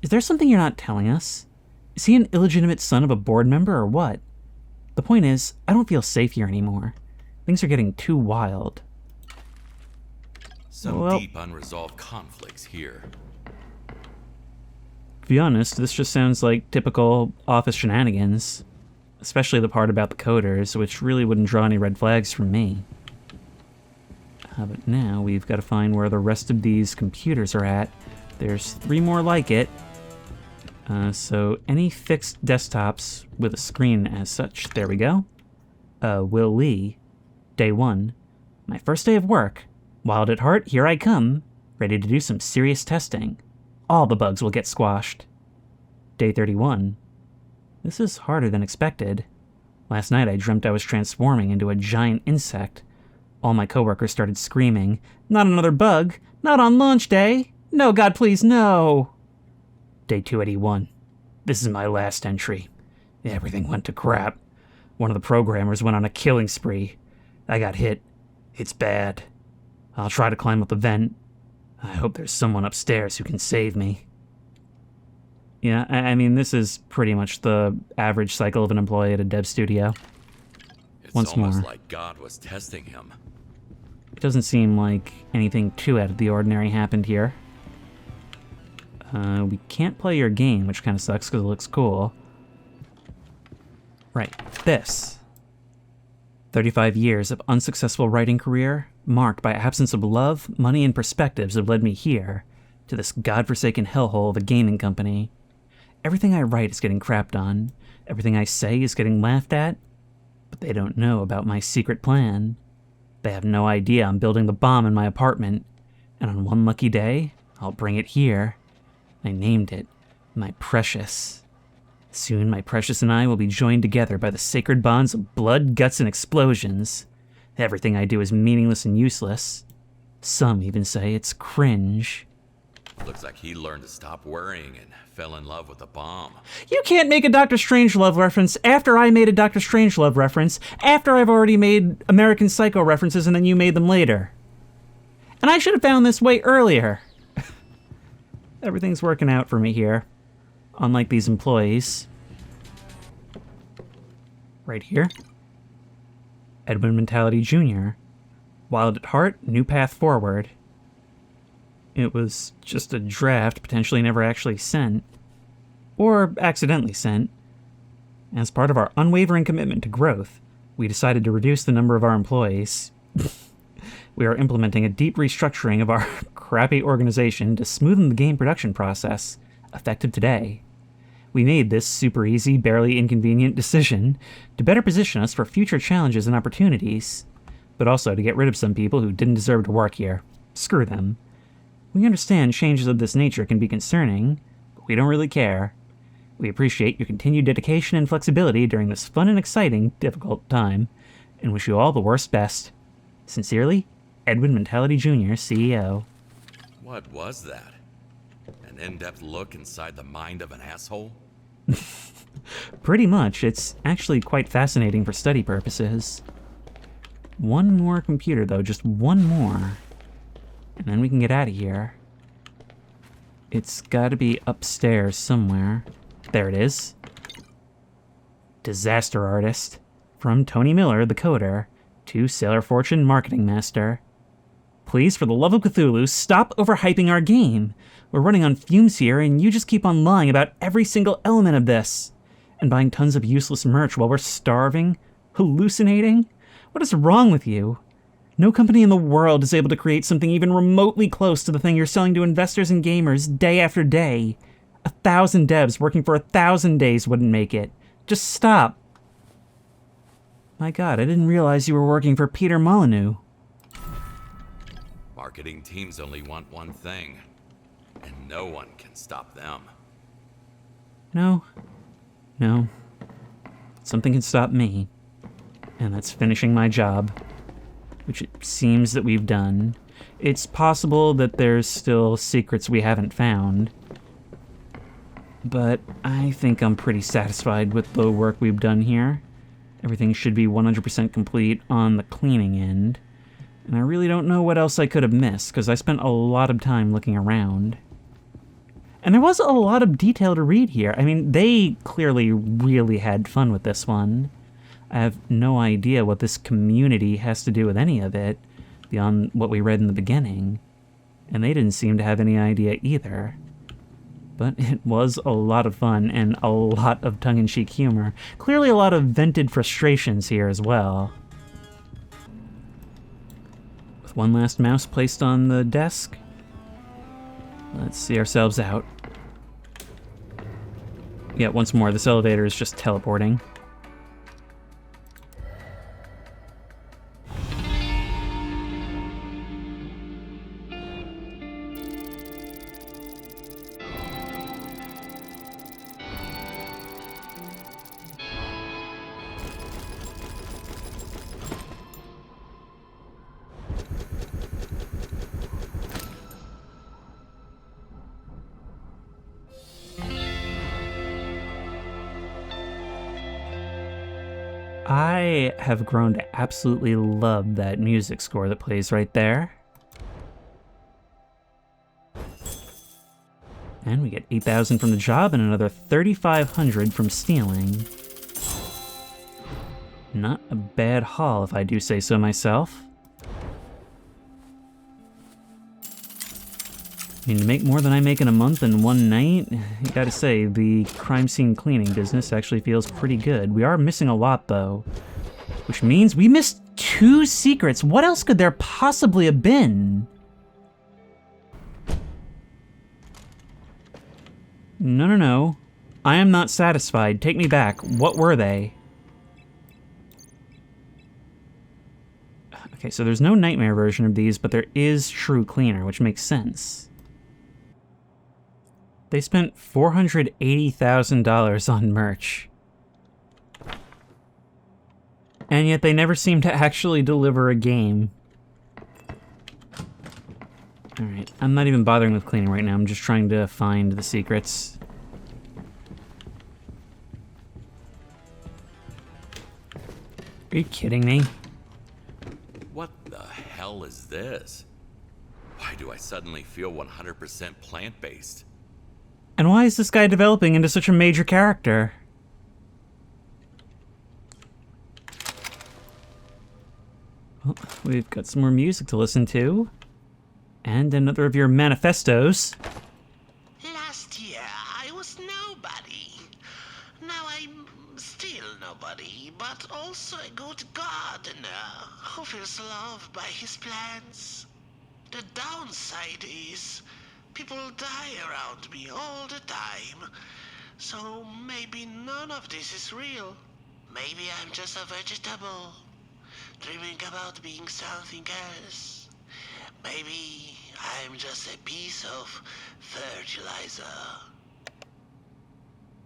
Is there something you're not telling us? Is he an illegitimate son of a board member or what? The point is, I don't feel safe here anymore. Things are getting too wild. Some deep unresolved conflicts here. To be honest, this just sounds like typical office shenanigans. Especially the part about the coders, which really wouldn't draw any red flags from me. But now we've got to find where the rest of these computers are at. There's 3 more like it. So any fixed desktops with a screen as such. There we go. Will Lee. Day 1. My first day of work. Wild at heart, here I come. Ready to do some serious testing. all the bugs will get squashed. Day 31. This is harder than expected. Last night I dreamt I was transforming into a giant insect. All my coworkers started screaming, "Not another bug! Not on launch day! No, God, please, no!" Day 281. This is my last entry. Everything went to crap. One of the programmers went on a killing spree. I got hit. It's bad. I'll try to climb up the vent. I hope there's someone upstairs who can save me. Yeah, I mean, this is pretty much the average cycle of an employee at a dev studio. It's Once almost more. like God was testing him. It doesn't seem like anything too out of the ordinary happened here. We can't play your game, which kind of sucks because it looks cool. Right, this. 35 years of unsuccessful writing career, marked by absence of love, money, and perspectives have led me here, to this godforsaken hellhole of a gaming company. Everything I write is getting crapped on. Everything I say is getting laughed at. But they don't know about my secret plan. They have no idea I'm building the bomb in my apartment. And on one lucky day, I'll bring it here. I named it My Precious. Soon, My Precious and I will be joined together by the sacred bonds of blood, guts, and explosions. Everything I do is meaningless and useless. Some even say it's cringe. Looks like he learned to stop worrying and fell in love with the bomb. You can't make a Doctor Strangelove reference after I made a Doctor Strangelove reference, after I've already made American Psycho references and then you made them later. And I should have found this way earlier. Everything's working out for me here. Unlike these employees. Right here. Edwin Mentality Jr. Wild at heart, new path forward. It was just a draft, potentially never actually sent. Or accidentally sent. As part of our unwavering commitment to growth, we decided to reduce the number of our employees. We are implementing a deep restructuring of our crappy organization to smoothen the game production process, effective today. We made this super easy, barely inconvenient decision to better position us for future challenges and opportunities, but also to get rid of some people who didn't deserve to work here. Screw them. We understand changes of this nature can be concerning, but we don't really care. We appreciate your continued dedication and flexibility during this fun and exciting, difficult time, and wish you all the worst best. Sincerely, Edwin Mentality Jr., CEO. What was that? An in-depth look inside the mind of an asshole? Pretty much. It's actually quite fascinating for study purposes. One more computer, though. Just one more. And then we can get out of here. It's gotta be upstairs somewhere. There it is. Disaster Artist. From Tony Miller, the coder, to Sailor Fortune Marketing Master. Please, for the love of Cthulhu, stop overhyping our game. We're running on fumes here, and you just keep on lying about every single element of this. And buying tons of useless merch while we're starving? Hallucinating? What is wrong with you? No company in the world is able to create something even remotely close to the thing you're selling to investors and gamers day after day. 1,000 devs working for 1,000 days wouldn't make it. Just stop. My God, I didn't realize you were working for Peter Molyneux. Marketing teams only want one thing, and no one can stop them. No. Something can stop me, and that's finishing my job, which it seems that we've done. It's possible that there's still secrets we haven't found, but I think I'm pretty satisfied with the work we've done here. Everything should be 100% complete on the cleaning end, and I really don't know what else I could have missed, because I spent a lot of time looking around. And there was a lot of detail to read here. I mean, they clearly really had fun with this one. I have no idea what this community has to do with any of it, beyond what we read in the beginning. And they didn't seem to have any idea either. But it was a lot of fun, and a lot of tongue-in-cheek humor. Clearly a lot of vented frustrations here as well. With one last mouse placed on the desk, let's see ourselves out. Yeah, once more, this elevator is just teleporting. I have grown to absolutely love that music score that plays right there. And we get 8,000 from the job and another 3,500 from stealing. Not a bad haul, if I do say so myself. I mean, to make more than I make in a month in one night, you gotta say, the crime scene cleaning business actually feels pretty good. We are missing a lot, though. Which means we missed 2 secrets. What else could there possibly have been? No, no, no. I am not satisfied. Take me back. What were they? Okay, so there's no nightmare version of these, but there is True Cleaner, which makes sense. They spent $480,000 on merch. And yet they never seem to actually deliver a game. Alright, I'm not even bothering with cleaning right now, I'm just trying to find the secrets. Are you kidding me? What the hell is this? Why do I suddenly feel 100% plant-based? And why is this guy developing into such a major character? Well, we've got some more music to listen to. And another of your manifestos. Last year, I was nobody. Now I'm still nobody, but also a good gardener who feels loved by his plants. The downside is, people die around me all the time. So maybe none of this is real. Maybe I'm just a vegetable, dreaming about being something else. Maybe I'm just a piece of fertilizer.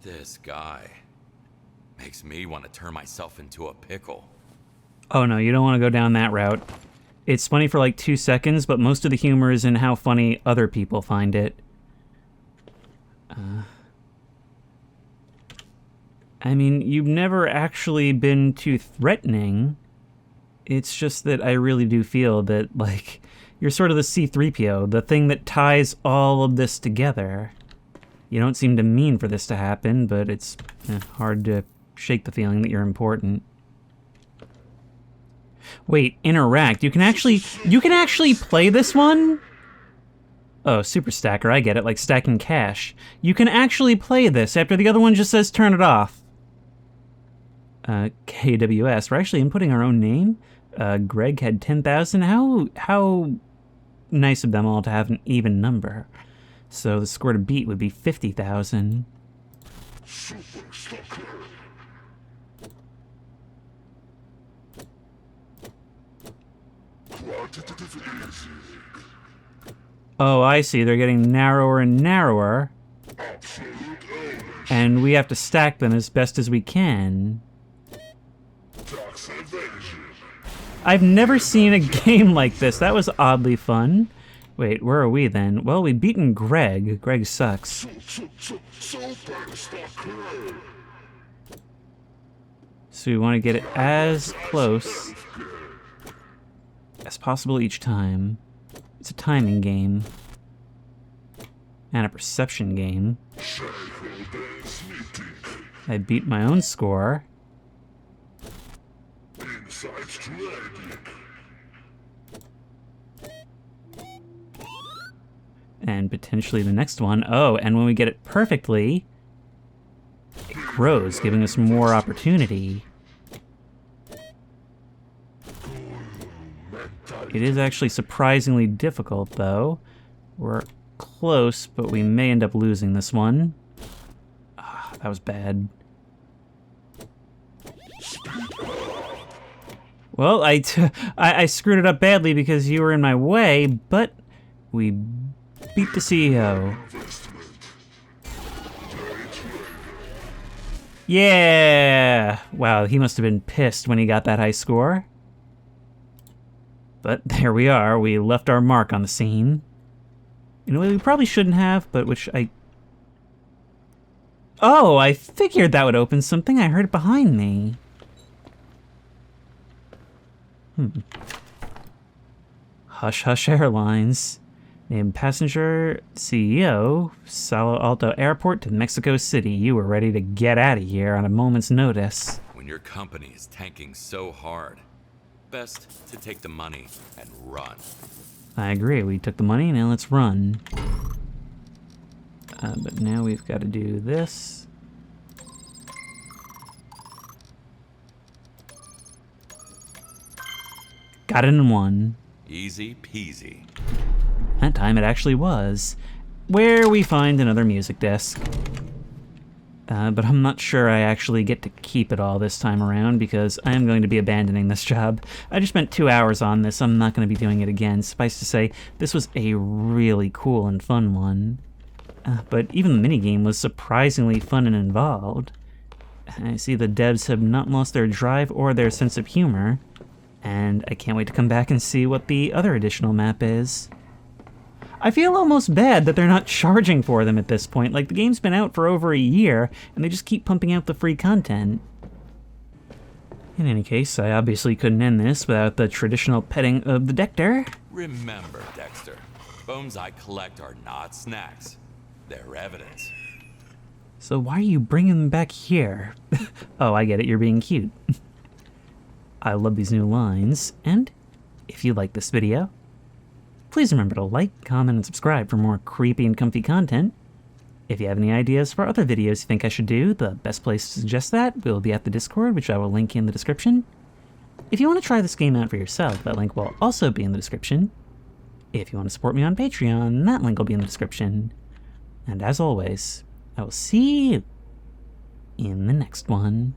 This guy makes me want to turn myself into a pickle. Oh no, you don't want to go down that route. It's funny for like 2 seconds, but most of the humor is in how funny other people find it. I mean, you've never actually been too threatening. It's just that I really do feel that, like, you're sort of the C-3PO, the thing that ties all of this together. You don't seem to mean for this to happen, but it's hard to shake the feeling that you're important. Wait, interact. You can actually play this one? Oh, super stacker, I get it, like stacking cash. You can actually play this after the other one just says turn it off. KWS, we're actually inputting our own name? Greg had 10,000. How nice of them all to have an even number. So the score to beat would be 50,000. Oh, I see. They're getting narrower and narrower. And we have to stack them as best as we can. I've never seen a game like this. That was oddly fun. Wait, where are we then? Well, we've beaten Greg. Greg sucks. So we want to get it as close as possible each time. It's a timing game. And a perception game. I beat my own score. And potentially the next one. Oh, and when we get it perfectly, it grows, giving us more opportunity. It is actually surprisingly difficult, though. We're close, but we may end up losing this one. Ah, that was bad. Well, I screwed it up badly because you were in my way, but we beat the CEO. Yeah! Wow, he must have been pissed when he got that high score. But there we are, we left our mark on the scene. In a way we probably shouldn't have, but which I... Oh, I figured that would open something. I heard it behind me. Hush Hush Airlines. Named passenger CEO, Salo Alto Airport to Mexico City. You were ready to get out of here on a moment's notice. When your company is tanking so hard, best to take the money and run. I agree. We took the money, now let's run. But now we've got to do this. Got it in one. Easy peasy. That time it actually was. Where we find another music disc. But I'm not sure I actually get to keep it all this time around because I am going to be abandoning this job. I just spent 2 hours on this. I'm not going to be doing it again. Suffice to say, this was a really cool and fun one. But even the minigame was surprisingly fun and involved. I see the devs have not lost their drive or their sense of humor. And I can't wait to come back and see what the other additional map is. I feel almost bad that they're not charging for them at this point. Like, the game's been out for over a year, and they just keep pumping out the free content. In any case, I obviously couldn't end this without the traditional petting of the Dexter. Remember, Dexter, bones I collect are not snacks. They're evidence. So why are you bringing them back here? Oh, I get it, you're being cute. I love these new lines, and if you like this video, please remember to like, comment, and subscribe for more creepy and comfy content. If you have any ideas for other videos you think I should do, the best place to suggest that will be at the Discord, which I will link in the description. If you want to try this game out for yourself, that link will also be in the description. If you want to support me on Patreon, that link will be in the description. And as always, I will see you in the next one.